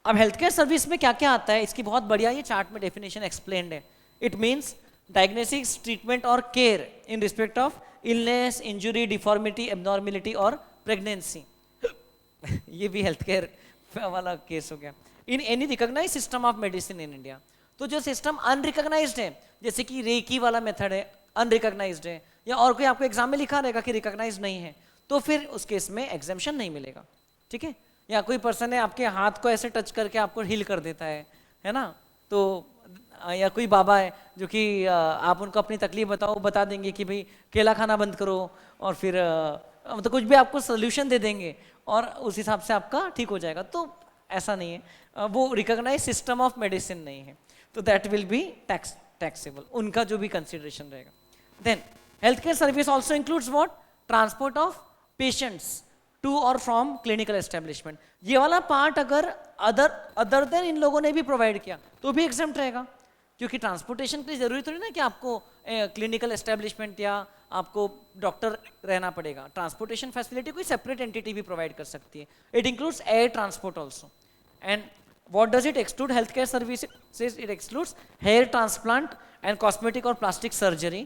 अब हेल्थ केयर सर्विस में क्या क्या आता है, इसकी बहुत बढ़िया ये चार्ट में डेफिनेशन एक्सप्लेन्ड है। इट मीन्स डायग्नोसिस, ट्रीटमेंट और care in respect of illness, injury, deformity, abnormality और प्रेगनेंसी। ये भी हेल्थ केयर वाला केस हो गया। In any recognise system of medicine in India, तो जो सिस्टम अनरिकॉग्नाइज्ड है, जैसे कि रेकी वाला मेथड है, अनरिकॉग्नाइज्ड है, या और कोई आपको एग्जाम में लिखा रहेगा कि रिकॉग्नाइज नहीं है, तो फिर उस केस में एग्जेम्पशन नहीं मिलेगा, ठीक है। या कोई पर्सन है आपके हाथ को ऐसे टच करके आपको हील कर देता है ना, तो या कोई बाबा है जो कि आप उनको अपनी तकलीफ बताओ, बता देंगे कि भाई केला खाना बंद करो, और फिर मतलब कुछ भी आपको सोल्यूशन दे देंगे और उस हिसाब से आपका ठीक हो जाएगा, तो ऐसा नहीं है, वो रिकॉग्नाइज सिस्टम ऑफ मेडिसिन नहीं है, तो दैट विल बी टैक्सेबल, उनका जो भी कंसिडरेशन रहेगा। Then health care service also includes what, transport of patients to और फ्रॉम क्लिनिकल एस्टेब्लिशमेंट। ये वाला पार्ट अगर अदर देन इन लोगों ने भी प्रोवाइड किया तो भी एग्जेम्प्ट रहेगा, क्योंकि ट्रांसपोर्टेशन के लिए जरूरी थोड़ी ना कि आपको क्लिनिकल एस्टेब्लिशमेंट या आपको डॉक्टर रहना पड़ेगा। ट्रांसपोर्टेशन फैसिलिटी कोई सेपरेट एंटिटी भी प्रोवाइड कर सकती है। It includes air transport also. And what does it exclude? Healthcare services, it excludes hair transplant and cosmetic और plastic surgery,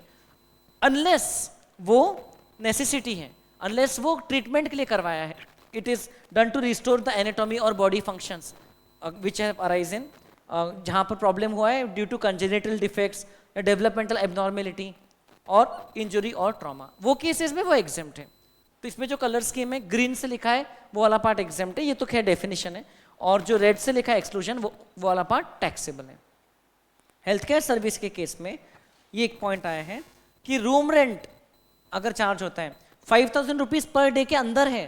unless वो necessity है, unless वो treatment के लिए करवाया है। It is done to restore the anatomy or body functions which have arisen, जहाँ पर problem हुआ है due to congenital defects या developmental abnormality और injury और trauma, वो cases में वो exempt है। तो इसमें जो कलर स्कीम है, ग्रीन से लिखा है वो वाला पार्ट एग्जेम्प्ट है, ये तो खैर डेफिनेशन है, और जो रेड से लिखा है एक्सक्लूजन, वो वाला पार्ट टैक्सेबल है। हेल्थ केयर सर्विस के केस में ये एक पॉइंट आया है कि रूम रेंट अगर चार्ज होता है 5000 रुपीज पर डे के अंदर है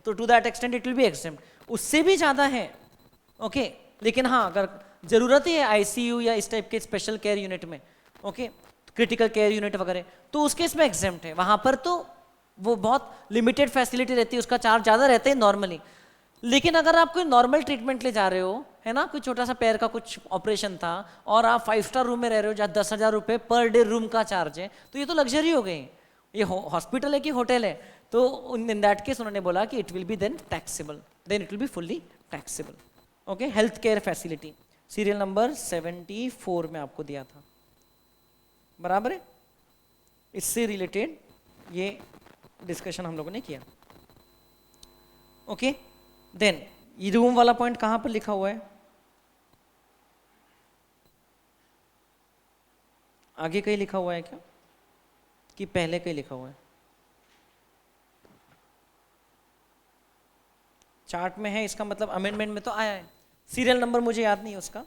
तो to that extent it will be exempt. उससे भी ज़्यादा है ओके, लेकिन हाँ अगर ज़रूरत है आईसीयू या इस टाइप के स्पेशल केयर यूनिट में, ओके, क्रिटिकल केयर यूनिट वगैरह, तो उस केस में एग्जेम्प्ट है। वहाँ पर तो वो बहुत लिमिटेड फैसिलिटी रहती है, उसका चार्ज ज़्यादा रहता है नॉर्मली। लेकिन अगर आप कोई नॉर्मल ट्रीटमेंट ले जा रहे हो, है ना, कोई छोटा सा पैर का कुछ ऑपरेशन था और आप 5 स्टार रूम में रह रहे हो जहाँ 10,000 रुपये पर डे रूम का चार्ज है, तो ये तो लग्जरी हो गई। ये हॉस्पिटल है कि होटल है, तो इन दैट केस उन्होंने बोला कि it will be then taxable, then it will be fully taxable. Okay, health care facility serial number 74 में आपको दिया था, बराबर है। इससे रिलेटेड ये डिस्कशन हम लोगों ने किया। ओके, देन ये रूम वाला पॉइंट कहां पर लिखा हुआ है, आगे कहीं लिखा हुआ है क्या कि पहले कहीं लिखा हुआ है? चार्ट में है, इसका मतलब अमेंडमेंट में तो आया है। सीरियल नंबर मुझे याद नहीं है उसका,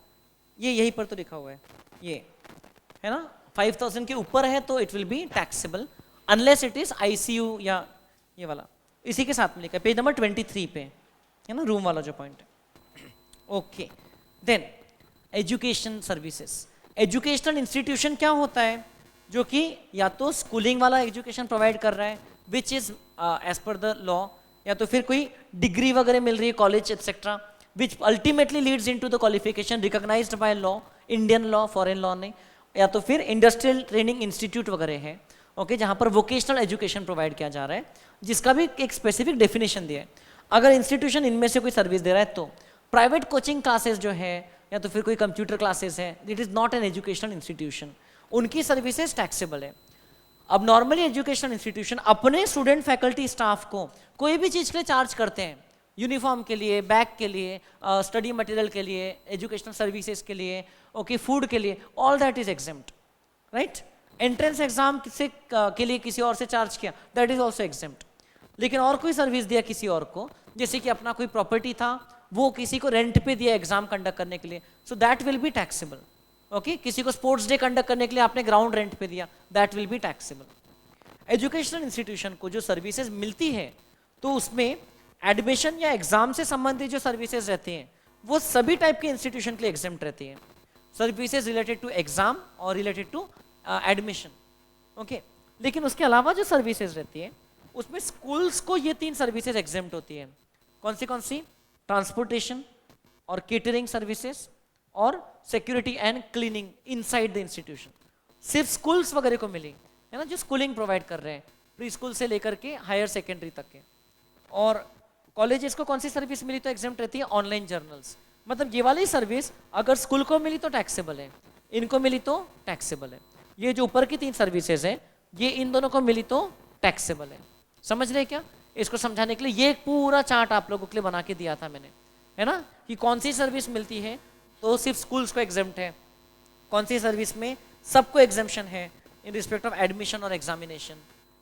ये यहीं पर तो लिखा हुआ है, ये है ना। 5000 के ऊपर है तो it will be taxable unless it is ICU या ये वाला, इसी के साथ में लिखा है पेज नंबर 23 पे, है ना, रूम वाला जो पॉइंट है। Okay, then education services. Educational institution क्या होता है, जो कि या तो स्कूलिंग वाला एजुकेशन प्रोवाइड कर रहा है which is as per the law, या तो फिर कोई डिग्री वगैरह मिल रही है college etcetera which ultimately leads into the qualification recognised by law, Indian law, foreign law नहीं, या तो फिर इंडस्ट्रियल ट्रेनिंग इंस्टीट्यूट वगैरह है, ओके, जहाँ पर वोकेशनल एजुकेशन प्रोवाइड किया जा रहा है, जिसका भी एक स्पेसिफिक डेफिनेशन दिया है। अगर इंस्टीट्यूशन इनमें से कोई सर्विस दे रहा है तो प्राइवेट कोचिंग क्लासेस जो है या तो फिर कोई कंप्यूटर क्लासेस है, it is not an educational institution, उनकी सर्विसेज टैक्सेबल है। अब नॉर्मली एजुकेशनल इंस्टीट्यूशन अपने स्टूडेंट फैकल्टी स्टाफ को कोई भी चीज़ के लिए चार्ज करते हैं, यूनिफॉर्म के लिए, बैग के लिए, स्टडी मटेरियल के लिए, एजुकेशनल सर्विसेज के लिए, ओके, फूड के लिए, all that is exempt, right. Entrance exam से के लिए किसी और से चार्ज किया, दैट इज ऑल्सो एग्जेम्प्ट। लेकिन और कोई सर्विस दिया किसी और को, जैसे कि अपना कोई प्रॉपर्टी था वो किसी को रेंट पे दिया एग्जाम कंडक्ट करने के लिए, so that will be taxable, okay. किसी को स्पोर्ट्स डे कंडक्ट करने के लिए आपने ग्राउंड रेंट पे दिया, that will be taxable. Educational institution को जो सर्विसेज मिलती है तो उसमें एडमिशन या एग्जाम से संबंधित जो सर्विसेज रहती हैं वो सभी टाइप के इंस्टीट्यूशन के लिए एग्जेम्प्ट रहती है, सर्विसेज रिलेटेड टू एग्जाम और रिलेटेड टू एडमिशन, ओके। लेकिन उसके अलावा जो सर्विसेज रहती है उसमें स्कूल्स को ये 3 सर्विसेज एग्जेम्प्ट होती है। कौन सी? ट्रांसपोर्टेशन और केटरिंग सर्विसेज और security and cleaning inside the institution. सिर्फ स्कूल्स वगैरह को मिली है ना, जो स्कूलिंग प्रोवाइड कर रहे हैं प्री स्कूल से लेकर के हायर सेकेंडरी तक के। और कॉलेजेस को कौन सी सर्विस मिली तो एग्जेम्प्ट रहती है? Online journals. मतलब ये वाली सर्विस अगर स्कूल को मिली तो टैक्सेबल है, इनको मिली तो टैक्सेबल है। ये जो ऊपर की 3 सर्विसेज है ये इन दोनों को मिली तो टैक्सेबल है। समझ रहे क्या? इसको समझाने के लिए ये एक पूरा चार्ट आप लोगों के लिए बना के दिया था मैंने, है ना, कि कौन सी सर्विस मिलती है तो सिर्फ स्कूल्स को एग्जेम्प्ट है, कौन सी सर्विस में सबको एग्जेम्पशन है इन रिस्पेक्ट ऑफ एडमिशन और एग्जामिनेशन,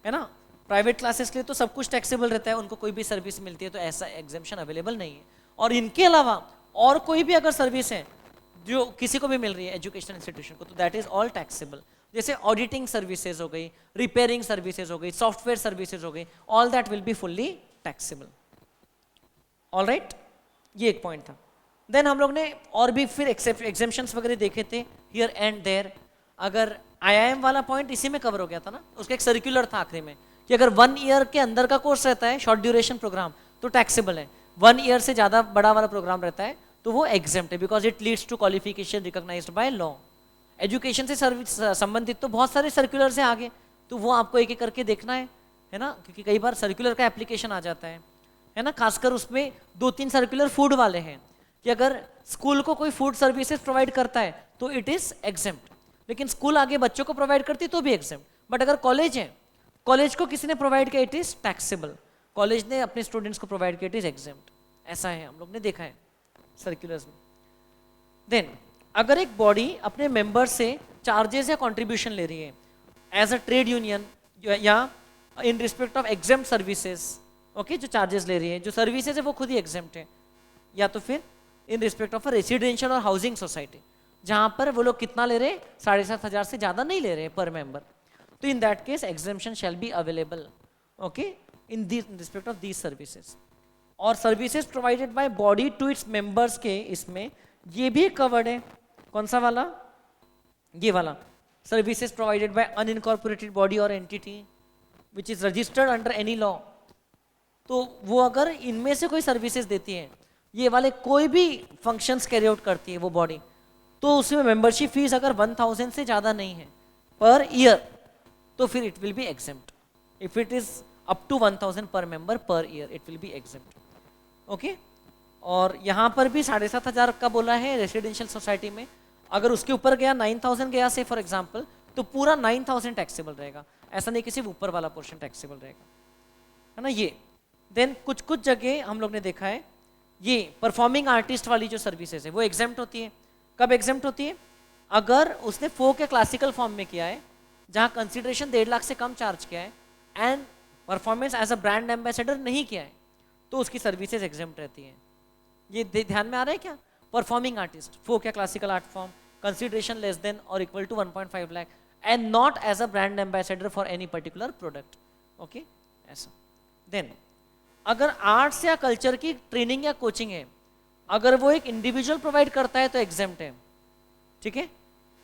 है ना। प्राइवेट क्लासेस के लिए तो सब कुछ टैक्सेबल रहता है, उनको कोई भी सर्विस मिलती है तो ऐसा एग्जेम्पशन अवेलेबल नहीं है। और इनके अलावा और कोई भी अगर सर्विस है जो किसी को भी मिल रही है एजुकेशनल इंस्टीट्यूशन को तो दैट इज ऑल टैक्सेबल। जैसे ऑडिटिंग सर्विसेज हो गई, रिपेयरिंग सर्विसेज हो गई, सॉफ्टवेयर सर्विसेज हो गई, all that will be fully taxable. All right, ये एक पॉइंट था। देन हम लोग ने और भी फिर एग्जेम्पशंस वगैरह देखे थे हियर एंड देयर। अगर IIM वाला पॉइंट इसी में कवर हो गया था ना, उसका एक सर्कुलर था आखिरी में कि अगर 1 ईयर के अंदर का कोर्स रहता है शॉर्ट ड्यूरेशन प्रोग्राम तो टैक्सेबल है, 1 ईयर से ज़्यादा बड़ा वाला प्रोग्राम रहता है तो वो एग्जेम्प्ट है because it leads to qualification recognised by law. Education से संबंधित तो बहुत सारे सर्कुलर हैं आगे, तो वो आपको एक एक करके देखना है ना, क्योंकि कई बार सर्कुलर का एप्लीकेशन आ जाता है ना। खासकर उसमें 2-3 सर्कुलर फूड वाले हैं कि अगर स्कूल को कोई फूड सर्विसेज प्रोवाइड करता है तो इट इज एग्जेम्प्ट, लेकिन स्कूल आगे बच्चों को प्रोवाइड करती तो भी एग्जेम्प्ट। बट अगर कॉलेज है, कॉलेज को किसी ने प्रोवाइड किया इट इज टैक्सेबल, कॉलेज ने अपने स्टूडेंट्स को प्रोवाइड किया इट इज एग्जेम्प्ट। ऐसा है, हम लोग ने देखा है सर्कुलर्स में। देन अगर एक बॉडी अपने मेंबर से चार्जेस या कंट्रीब्यूशन ले रही है एज अ ट्रेड यूनियन या इन respect of exempt services, okay, जो चार्जेस ले रही है, जो सर्विसेज है वो खुद ही एग्जेम्प्ट है, या तो फिर इन रिस्पेक्ट ऑफ अ रेसिडेंशियल और हाउसिंग सोसाइटी जहां पर वो लोग कितना ले रहे हैं, 7,500 से ज़्यादा नहीं ले रहे हैं पर मेंबर, तो in that case exemption shall be available, okay, in respect of these services. और services provided by body to its members के इसमें ये भी कवर्ड है। कौन सा वाला? ये वाला, services provided by unincorporated body और entity which is registered under any law. तो वो अगर इनमें से कोई सर्विसेज देती है, ये वाले कोई भी फंक्शंस कैरी आउट करती है वो बॉडी, तो उसमें मेंबरशिप फीस अगर 1,000 से ज़्यादा नहीं है पर ईयर तो फिर it will be exempt. If it is up to 1,000 per member per year it will be exempt, okay. और यहाँ पर भी 7,500 का बोला है रेसिडेंशियल सोसाइटी में। अगर उसके ऊपर गया 9,000 गया से फॉर एग्जाम्पल तो पूरा 9,000 टैक्सेबल रहेगा, ऐसा नहीं कि सिर्फ ऊपर वाला पोर्शन टैक्सेबल रहेगा, है ना ये। देन कुछ कुछ जगह हम लोग ने देखा है ये परफॉर्मिंग आर्टिस्ट वाली जो सर्विसेज है वो एग्जेम्प्ट होती है। कब एग्जेम्प्ट होती है? अगर उसने फोक या क्लासिकल फॉर्म में किया है जहाँ कंसिडरेशन 1.5 लाख से कम चार्ज किया है and performance as a brand ambassador नहीं किया है तो उसकी सर्विसेज एग्जेम्प्ट रहती हैं। ये ध्यान में आ रहा है क्या? परफॉर्मिंग आर्टिस्ट, फोक या classical art form, consideration less than और equal to 1.5 lakh and not as a brand ambassador for any particular product, okay, ऐसा। देन अगर आर्ट्स या कल्चर की ट्रेनिंग या कोचिंग है, अगर वो एक इंडिविजुअल प्रोवाइड करता है तो एग्जेम्प्ट है, ठीक है,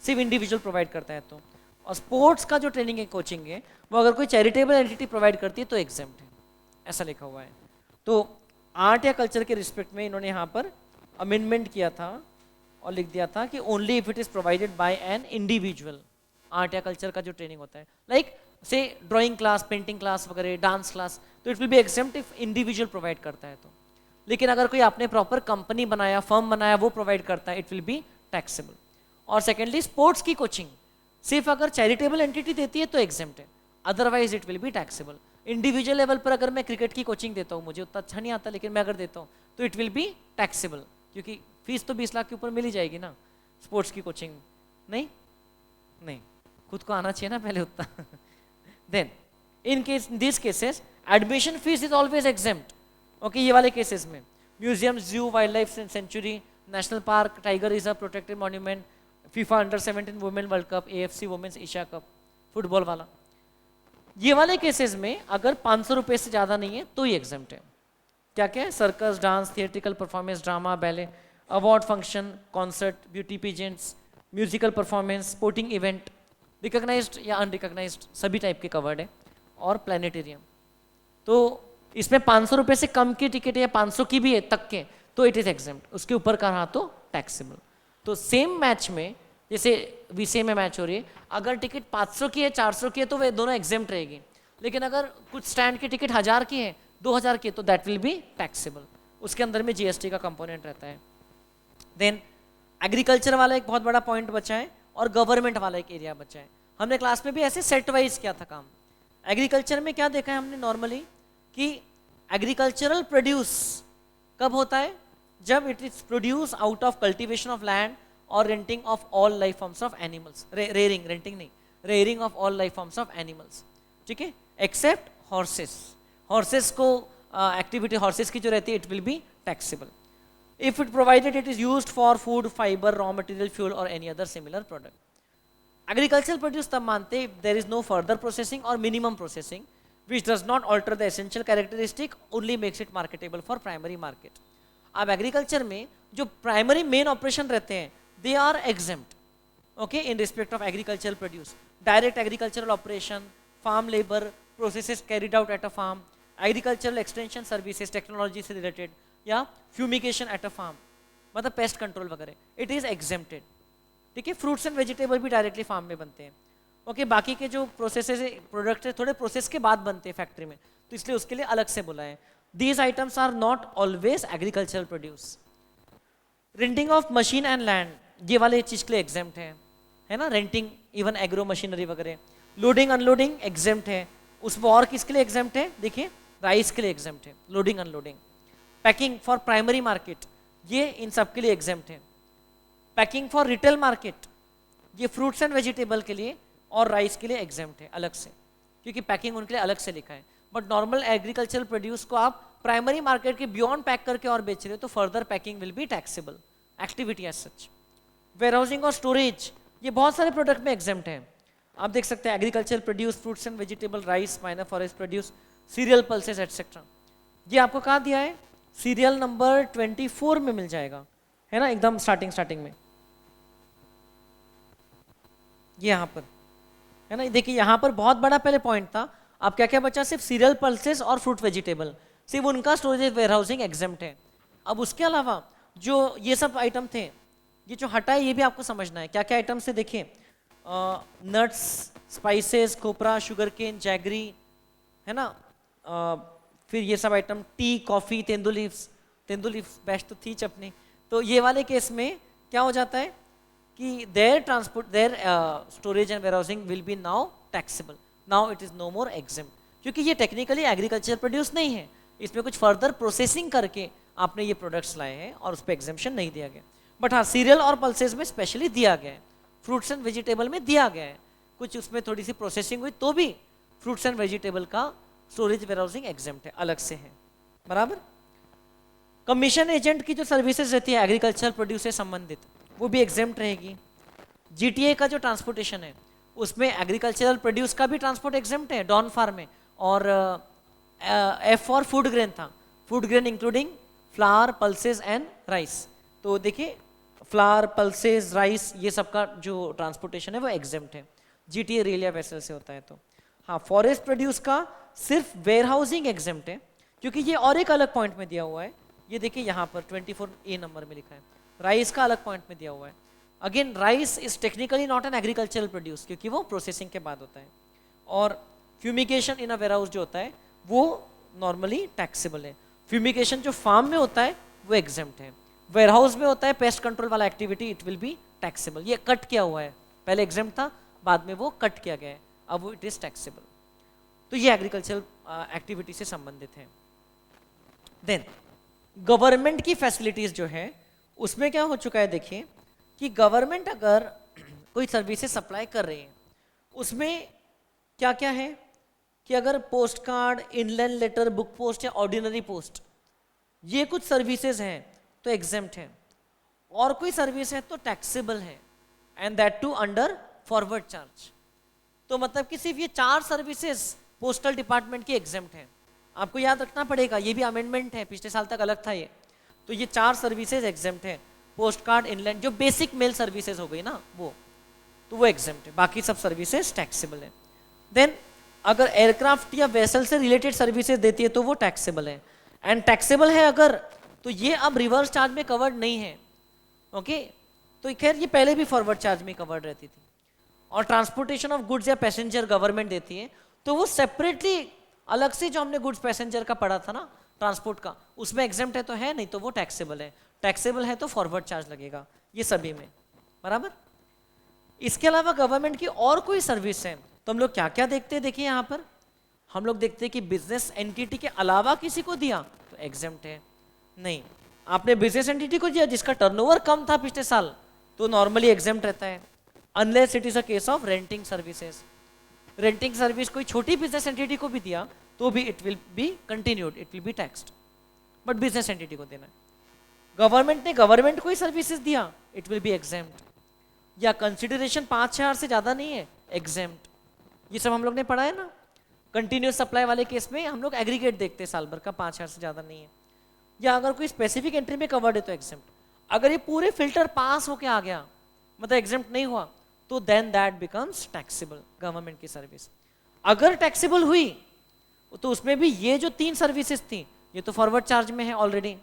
सिर्फ इंडिविजुअल प्रोवाइड करता है तो। और स्पोर्ट्स का जो ट्रेनिंग है कोचिंग है वो अगर कोई चैरिटेबल एंटिटी प्रोवाइड करती है तो एग्जेम्प्ट है, ऐसा लिखा हुआ है। तो आर्ट या कल्चर के रिस्पेक्ट में इन्होंने यहाँ पर अमेंडमेंट किया था और लिख दिया था कि only if it is provided by an individual. Art या कल्चर का जो ट्रेनिंग होता है लाइक से ड्राइंग क्लास, पेंटिंग क्लास वगैरह, डांस क्लास, तो it will be exempt if individual provide करता है तो। लेकिन अगर कोई आपने प्रॉपर कंपनी बनाया, फर्म बनाया, वो प्रोवाइड करता है, इट विल बी टैक्सेबल। और सेकेंडली स्पोर्ट्स की कोचिंग सिर्फ अगर चैरिटेबल एंटिटी देती है तो एग्जेम्प्ट है, otherwise it will be taxable. Individual level पर अगर मैं क्रिकेट की कोचिंग देता हूँ, मुझे उतना अच्छा नहीं आता लेकिन मैं अगर देता हूँ तो इट विल बी टैक्सेबल, क्योंकि फीस तो 20 लाख के ऊपर मिल ही जाएगी ना। स्पोर्ट्स की कोचिंग नहीं, खुद को आना चाहिए ना पहले उतना। Then in case this cases admission fees is always exempt. Okay, ये वाले केसेस में museum, zoo, wildlife sanctuary, national park, tiger reserve, protected monument, FIFA अंडर-17 women world cup, AFC women's Asia cup, football वाला, ये वाले cases में अगर 500 रुपए से ज्यादा नहीं है तो ही एग्जेम्प्ट है। क्या क्या है? Circus, dance, theatrical performance, drama, ballet, award function, concert, beauty pageants, musical performance, sporting event, recognised या अनरिकॉग्नाइज्ड सभी टाइप के कवर्ड है, और प्लानिटेरियम। तो इसमें 500 रुपए से कम की टिकट है या 500 की भी है तक के तो इट इज एग्जेम्प्ट, उसके ऊपर का रहा तो टैक्सेबल। तो सेम मैच में जैसे VCA में मैच हो रही है, अगर टिकट 500 की है, 400 की है तो वे दोनों एग्जेम्प्ट रहेगी, लेकिन अगर कुछ स्टैंड की टिकट 1000 की है, 2000 की है तो दैट विल बी टैक्सेबल, उसके अंदर में GST का कंपोनेंट रहता है। देन एग्रीकल्चर वाला एक बहुत बड़ा पॉइंट बचा है और गवर्नमेंट वाला एक एरिया बचा है। हमने क्लास में भी ऐसे सेट वाइज किया था काम। एग्रीकल्चर में क्या देखा है हमने नॉर्मली कि एग्रीकल्चरल प्रोड्यूस कब होता है? जब it is produce out of cultivation of land और renting of all life forms of animals, rearing, renting नहीं, rearing of all life forms of animals, ठीक है, एक्सेप्ट हॉर्सेस। हॉर्सेस को एक्टिविटी हॉर्सेस की जो रहती है it will be taxable if it provided it is used for food, fiber, raw material, fuel or any other similar product. Agricultural produce तब मानते there is no further processing or minimum processing which does not alter the essential characteristic, only makes it marketable for primary market. अब agriculture में जो primary main operation रहते हैं they are exempt, okay, in respect of agricultural produce, direct agricultural operation, farm labour, processes carried out at a farm, agricultural extension services technology से related, या fumigation at a farm, मतलब pest control वगैरह, it is exempted, ठीक है। Fruits and vegetable भी directly farm में बनते हैं, ओके। बाकी के जो प्रोसेसेस प्रोडक्ट है थोड़े प्रोसेस के बाद बनते हैं फैक्ट्री में, तो इसलिए उसके लिए अलग से बोला है। These items are not always agricultural produce. Renting of machine and land, ये वाले चीज के लिए एग्जेम्प्ट है ना, रेंटिंग इवन एग्रो मशीनरी वगैरह। लोडिंग अनलोडिंग एग्जेम्प्ट है, उसमें और किसके लिए एग्जेम्प्ट है? देखिए राइस के लिए एग्जेम्प्ट है, loading unloading. Packing for primary market, ये इन सब के लिए एग्जेम्प्ट है। पैकिंग फॉर रिटेल मार्केट, ये फ्रूट्स एंड वेजिटेबल के लिए और राइस के लिए एग्जेम्प्ट है अलग से, क्योंकि पैकिंग उनके लिए अलग से लिखा है। बट नॉर्मल एग्रीकल्चरल प्रोड्यूस को आप प्राइमरी मार्केट के बियॉन्ड पैक करके और बेच रहे हो तो further packing will be taxable activity as such. Warehousing और स्टोरेज, ये बहुत सारे प्रोडक्ट में एग्जेम्प्ट है। आप देख सकते हैं agricultural produce, fruits and vegetable, rice, minor forest produce, serial pulses etcetera. ये आपको कहाँ दिया है? सीरियल नंबर 24 में मिल जाएगा, है ना, एकदम स्टार्टिंग में, ये यहाँ पर है ना। देखिए यहाँ पर बहुत बड़ा पहले पॉइंट था, अब क्या क्या बचा? सिर्फ सीरियल पल्सेस और फ्रूट वेजिटेबल, सिर्फ उनका स्टोरेज वेयरहाउसिंग एग्जेम्प्ट है। अब उसके अलावा जो ये सब आइटम थे, ये जो हटा है ये भी आपको समझना है क्या क्या आइटम से। देखिए नट्स, स्पाइसेस, कोपरा, शुगर केन, जैगरी, है ना, फिर ये सब आइटम, टी, कॉफी, तेंदुलीव्स बेस्ट तो थी चपनी। तो ये वाले केस में क्या हो जाता है कि their transport, their storage and warehousing will be now taxable, now it is no more exempt, क्योंकि ये टेक्निकली एग्रीकल्चर प्रोड्यूस नहीं है, इसमें कुछ फर्दर प्रोसेसिंग करके आपने ये प्रोडक्ट्स लाए हैं और उस पर एग्जेम्पशन नहीं दिया गया। बट हाँ, सीरियल और पल्सेस में स्पेशली दिया गया है, फ्रूट्स एंड वेजिटेबल में दिया गया है, कुछ उसमें थोड़ी सी प्रोसेसिंग हुई तो भी फ्रूट्स एंड वेजिटेबल का स्टोरेज वेयरहाउसिंग एग्जेम्प्ट है, अलग से है, बराबर। कमीशन एजेंट की जो सर्विसेज रहती है एग्रीकल्चर प्रोड्यूस से संबंधित, वो भी एग्जेम्प्ट रहेगी। GTA का जो ट्रांसपोर्टेशन है उसमें एग्रीकल्चरल प्रोड्यूस का भी ट्रांसपोर्ट एग्जेम्प्ट है डॉन फार्म में, और F फॉर फूड ग्रेन था, food grain including flower, pulses and rice. तो देखिए फ्लावर, पल्सेस, राइस, ये सब का जो ट्रांसपोर्टेशन है वो एग्जेम्प्ट है, GTA रेल या वेसल से होता है। तो हाँ, फॉरेस्ट प्रोड्यूस का सिर्फ वेयरहाउसिंग एग्जेम्प्ट है, क्योंकि ये और एक अलग पॉइंट में दिया हुआ है, ये देखिए यहाँ पर 24A नंबर में लिखा है। राइस का अलग पॉइंट में दिया हुआ है। Again rice is technically not an agricultural produce, क्योंकि वो प्रोसेसिंग के बाद होता है। और फ्यूमिगेशन इन अ वेयरहाउस जो होता है वो नॉर्मली टैक्सेबल है। फ्यूमिगेशन जो फार्म में होता है वो एग्जेम्प्ट है, वेयरहाउस में होता है पेस्ट कंट्रोल वाला activity, it will be taxable. ये कट किया हुआ है, पहले एग्जेम्प्ट था, बाद में वो कट किया गया है, अब वो इट इज टैक्सेबल। तो ये एग्रीकल्चरल एक्टिविटी से संबंधित है। देन गवर्नमेंट की फैसिलिटीज जो है उसमें क्या हो चुका है, देखिए कि गवर्नमेंट अगर कोई सर्विसेज सप्लाई कर रही है उसमें क्या क्या है कि अगर post card, inland letter, book post या ऑर्डिनरी पोस्ट, ये कुछ सर्विसेज हैं तो एग्जेम्प्ट है, और कोई सर्विस है तो टैक्सेबल है, and that to under forward charge. तो मतलब कि सिर्फ ये 4 सर्विसेज पोस्टल डिपार्टमेंट की एग्जेम्प्ट है। आपको याद रखना पड़ेगा, ये भी अमेंडमेंट है, पिछले साल तक अलग था ये। तो ये 4 सर्विसेज एग्जेम्प्ट है, पोस्ट कार्ड, इनलैंड, जो बेसिक मेल सर्विसेज हो गई ना वो, तो वो एग्जेम्प्ट है, बाकी सब सर्विसेज टैक्सेबल है। देन अगर एयरक्राफ्ट या वेसल से रिलेटेड सर्विसेज देती है तो वो टैक्सेबल है, एंड टैक्सेबल है अगर, तो ये अब रिवर्स चार्ज में कवर्ड नहीं है। ओके तो खैर ये पहले भी फॉरवर्ड चार्ज में कवर्ड रहती थी। और ट्रांसपोर्टेशन ऑफ गुड्स या पैसेंजर गवर्नमेंट देती है, तो वो सेपरेटली अलग से जो हमने गुड्स पैसेंजर का पढ़ा था ना ट्रांसपोर्ट का, उसमें एग्जेम्प्ट है तो है, नहीं तो वो टैक्सेबल है। टैक्सेबल है तो फॉरवर्ड चार्ज लगेगा, ये सभी में बराबर। इसके अलावा गवर्नमेंट की और कोई सर्विस है तो हम लोग क्या क्या देखते हैं, देखिए यहाँ पर हम लोग देखते हैं कि बिजनेस एंटिटी के अलावा किसी को दिया तो एग्जेम्प्ट है। नहीं, आपने बिजनेस एंटिटी को दिया जिसका टर्नओवर कम था पिछले साल तो नॉर्मली एग्जेम्प्ट रहता है, unless it is a case of renting services. Renting service कोई छोटी बिजनेस एंटिटी को भी दिया तो भी it will be continued, it will B taxed, but business entity को देना है। गवर्नमेंट ने गवर्नमेंट को ही सर्विसेज दिया, इट विल बी एग्जेम्प्ट। या कंसिडरेशन 5,000 से ज्यादा नहीं है, एग्जेम्प्ट। ये सब हम लोग ने पढ़ा है ना, कंटिन्यूस सप्लाई वाले केस में हम लोग एग्रीगेट देखते हैं साल भर का, 5,000 से ज्यादा नहीं है। या अगर कोई स्पेसिफिक एंट्री में कवर्ड है तो एग्जेम्प्ट। अगर ये पूरे फिल्टर पास होके आ गया, मतलब एग्जेम्प्ट नहीं हुआ, तो then that becomes taxable government की सर्विस। अगर टैक्सेबल हुई तो उसमें भी ये जो 3 सर्विसेज थी ये तो फॉरवर्ड चार्ज में है ऑलरेडी,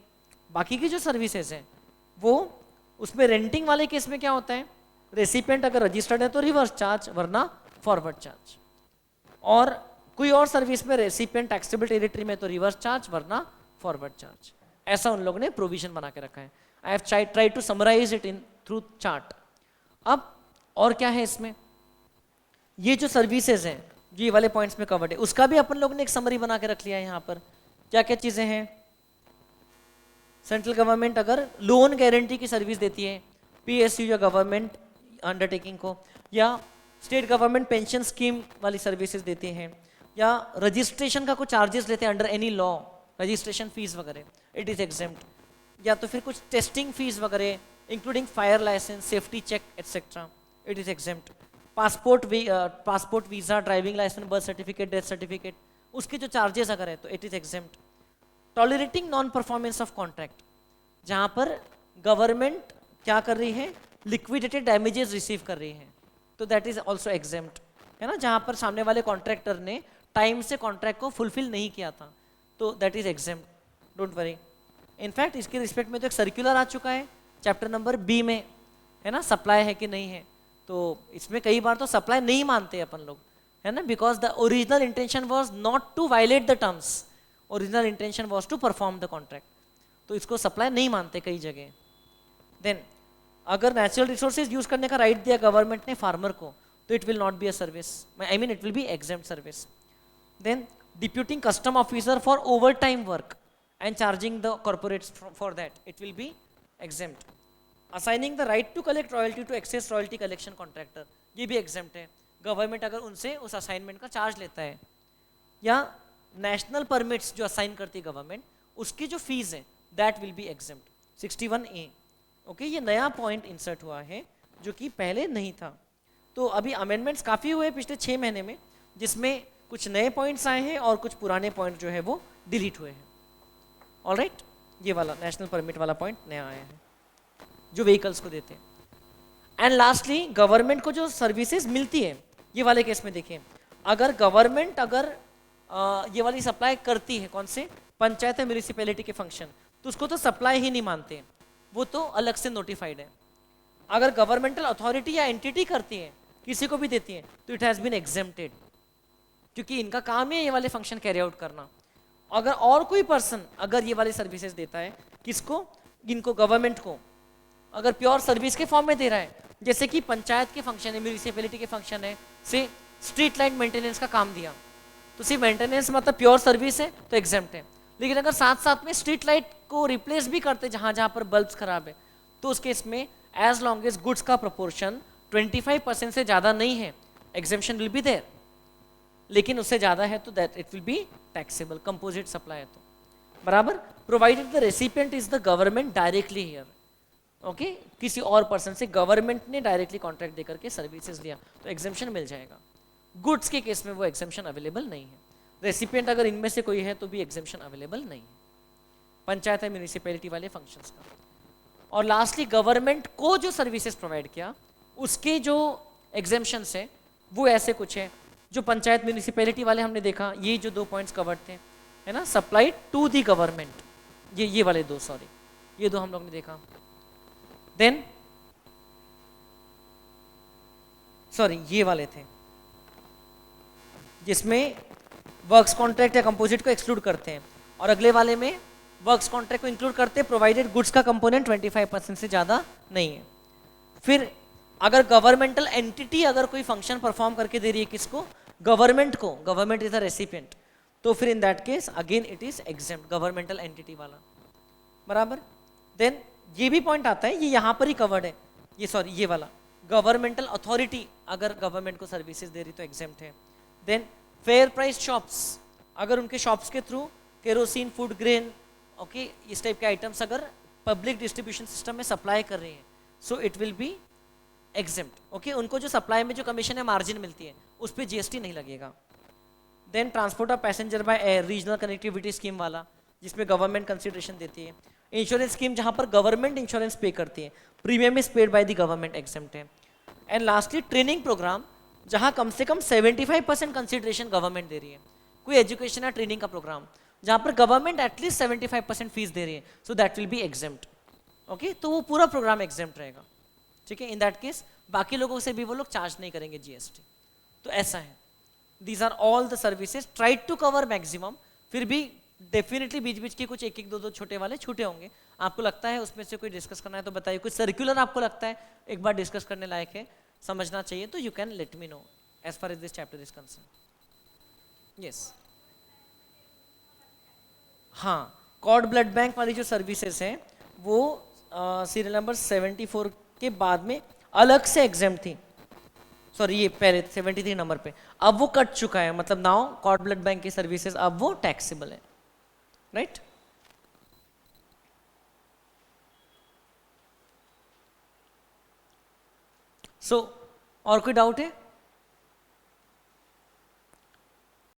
बाकी की जो सर्विसेज हैं वो उसमें रेंटिंग वाले केस में क्या होता है, रेसिपिएंट अगर रजिस्टर्ड है तो रिवर्स चार्ज वरना फॉरवर्ड चार्ज, और कोई और सर्विस में रेसिपिएंट टैक्सेबल टेरिटरी में तो रिवर्स चार्ज वरना फॉरवर्ड चार्ज। ऐसा उन लोगों ने प्रोविजन बना के रखा है। I have tried to summarize it in through chart. अब और क्या है इसमें, ये जो सर्विसेज हैं जो ये वाले पॉइंट्स में कवर्ड है उसका भी अपन लोगों ने एक समरी बना के रख लिया है। यहाँ पर क्या क्या चीजें हैं, सेंट्रल गवर्नमेंट अगर लोन गारंटी की सर्विस देती है पीएसयू या गवर्नमेंट अंडरटेकिंग को, या स्टेट गवर्नमेंट पेंशन स्कीम वाली सर्विसेज देते हैं, या रजिस्ट्रेशन का कुछ चार्जेस लेते हैं under any law, registration fees वगैरह, इट इज एग्जेम्प्ट। या तो फिर कुछ टेस्टिंग फीस वगैरह including fire licence, safety check etcetera, it is exempt. Passport, visa, driving licence, birth certificate, death certificate, उसके जो चार्जेस अगर है तो it is exempt. Tolerating non performance of contract, जहां पर गवर्नमेंट क्या कर रही है, लिक्विडेटेड डैमेजेस रिसीव कर रही है, तो दैट इज ऑल्सो एग्जेम्प्ट, है ना। जहां पर सामने वाले कॉन्ट्रैक्टर ने टाइम से कॉन्ट्रैक्ट को फुलफिल नहीं किया था तो that is exempt, don't worry. In fact इसके रिस्पेक्ट में तो एक सर्कुलर आ चुका है चैप्टर नंबर बी में, है ना, सप्लाई है कि नहीं है। तो इसमें कई बार तो सप्लाई नहीं मानते अपन लोग, है ना, because the original intention was not to violate the terms, original intention was to perform the contract, तो इसको सप्लाई नहीं मानते कई जगह। देन अगर नेचुरल रिसोर्सेज यूज करने का राइट दिया गवर्नमेंट ने फार्मर को तो it will not be a service, I mean it will be exempt service. Then deputing custom officer for over time work and charging the corporates for that, it will be exempt. Assigning the right to collect royalty to excess royalty collection contractor, ये भी exempt है, government अगर उनसे उस assignment का charge लेता है। या नेशनल परमिट्स जो असाइन करती है गवर्नमेंट, उसकी जो फीस है that will be exempt. 61A, okay, ये नया पॉइंट इंसर्ट हुआ है जो कि पहले नहीं था। तो अभी अमेंडमेंट्स काफ़ी हुए पिछले 6 महीने में, जिसमें कुछ नए पॉइंट्स आए हैं और कुछ पुराने पॉइंट जो है वो डिलीट हुए हैं। ऑलराइट, ये वाला नेशनल परमिट वाला पॉइंट नया आया है जो व्हीकल्स को देते हैं। एंड लास्टली गवर्नमेंट को जो सर्विसेज मिलती है, ये वाले केस में देखिए, अगर गवर्नमेंट अगर ये वाली सप्लाई करती है, कौन से, पंचायत या म्यूनिसिपैलिटी के फंक्शन, तो उसको तो सप्लाई ही नहीं मानते, वो तो अलग से नोटिफाइड है। अगर गवर्नमेंटल अथॉरिटी या एंटिटी करती है, किसी को भी देती है, तो इट हैज़ बीन एग्जेम्प्टेड, क्योंकि इनका काम है ये वाले फंक्शन कैरी आउट करना। अगर और कोई पर्सन अगर ये वाली सर्विसेज देता है, किसको, इनको गवर्नमेंट को, अगर प्योर सर्विस के फॉर्म में दे रहा है, जैसे कि पंचायत के फंक्शन है, म्यूनिसिपैलिटी के फंक्शन है, से स्ट्रीट लाइट मेंटेनेंस का काम दिया, तो सिर्फ मेंटेनेंस मतलब प्योर सर्विस है तो एग्जेम्प्ट है। लेकिन अगर साथ साथ में स्ट्रीट लाइट को रिप्लेस भी करते जहां जहां पर बल्ब्स खराब है, तो उस केस में एज लॉन्ग एज गुड्स का प्रोपोर्शन 25% से ज्यादा नहीं है, एग्जेम्पशन विल बी देयर। लेकिन उससे ज्यादा है तो that it will be taxable, composite supply है तो, बराबर। Provided the recipient is the government directly here, okay, किसी और पर्सन से गवर्नमेंट ने डायरेक्टली कॉन्ट्रैक्ट देकर के सर्विसेज लिया तो एग्जेम्पशन मिल जाएगा। गुड्स के केस में वो एग्जेम्पशन अवेलेबल नहीं है। रेसिपिएंट अगर इनमें से कोई है तो भी एग्जेम्पशन अवेलेबल नहीं है, पंचायत है म्यूनिसिपैलिटी वाले फंक्शंस का। और लास्टली गवर्नमेंट को जो सर्विसेज प्रोवाइड किया उसके जो एग्जेम्पशंस है वो ऐसे कुछ है, जो पंचायत म्यूनिसिपैलिटी वाले हमने देखा, ये जो 2 पॉइंट्स कवर्ड थे, है ना, सप्लाई टू दी गवर्नमेंट, ये वाले 2, सॉरी ये 2 हम लोग ने देखा। देन सॉरी ये वाले थे जिसमें वर्क्स कॉन्ट्रैक्ट या कंपोजिट को एक्सक्लूड करते हैं, और अगले वाले में वर्क्स कॉन्ट्रैक्ट को इंक्लूड करते हैं प्रोवाइडेड गुड्स का कंपोनेंट 25% से ज्यादा नहीं है। फिर अगर गवर्नमेंटल एंटिटी अगर कोई फंक्शन परफॉर्म करके दे रही है किसको, गवर्नमेंट को, गवर्नमेंट इज द रेसिपिएंट, तो फिर इन that case again it is exempt, governmental entity वाला, बराबर। देन ये भी पॉइंट आता है, ये यहां पर ही कवर्ड है, ये सॉरी ये वाला, गवर्नमेंटल अथॉरिटी अगर गवर्नमेंट को सर्विसेज दे रही तो एग्जेम्प्ट है। देन फेयर प्राइस शॉप्स, अगर उनके शॉप्स के through kerosene, food grain, okay, इस टाइप के आइटम्स अगर पब्लिक डिस्ट्रीब्यूशन सिस्टम में सप्लाई कर रही है, so it will be exempt, okay. उनको जो सप्लाई में जो कमीशन है, मार्जिन मिलती है, उस पर जीएसटी नहीं लगेगा। Then transport of passenger by air, regional connectivity scheme वाला, जिसमें गवर्नमेंट कंसिडरेशन देती है। इंश्योरेंस स्कीम जहां पर गवर्नमेंट इंश्योरेंस पे करती है, premium is paid by the government, exempt है। एंड लास्टली ट्रेनिंग प्रोग्राम, जहां कम से कम 75% कंसिडरेशन गवर्नमेंट दे रही है, कोई एजुकेशन या ट्रेनिंग का प्रोग्राम जहां पर गवर्नमेंट एटलीस्ट 75% फीस दे रही है, so that will be exempt, okay. तो वो पूरा प्रोग्राम एग्जेम्प्ट रहेगा, ठीक है। इन दैट केस बाकी लोगों से भी वो लोग चार्ज नहीं करेंगे जीएसटी। तो ऐसा है, these are all the services, try to cover maximum. फिर भी डेफिनेटली बीच बीच के कुछ एक एक दो दो छोटे वाले छूटे होंगे। आपको लगता है उसमें से कोई डिस्कस करना है तो बताइए, कोई सर्कुलर आपको लगता है एक बार डिस्कस करने लायक है, समझना चाहिए, तो you can let me know as far as this chapter is concern. Yes, हाँ, कॉर्ड ब्लड बैंक वाली जो सर्विसेज हैं वो सीरियल नंबर 74 के बाद में अलग से एग्जेम्प्ट थी, सॉरी ये पहले 73 नंबर पे, अब वो कट चुका है, मतलब नाउ कॉर्ड ब्लड बैंक की सर्विसेज अब वो टैक्सेबल है, राइट। सो और कोई डाउट है?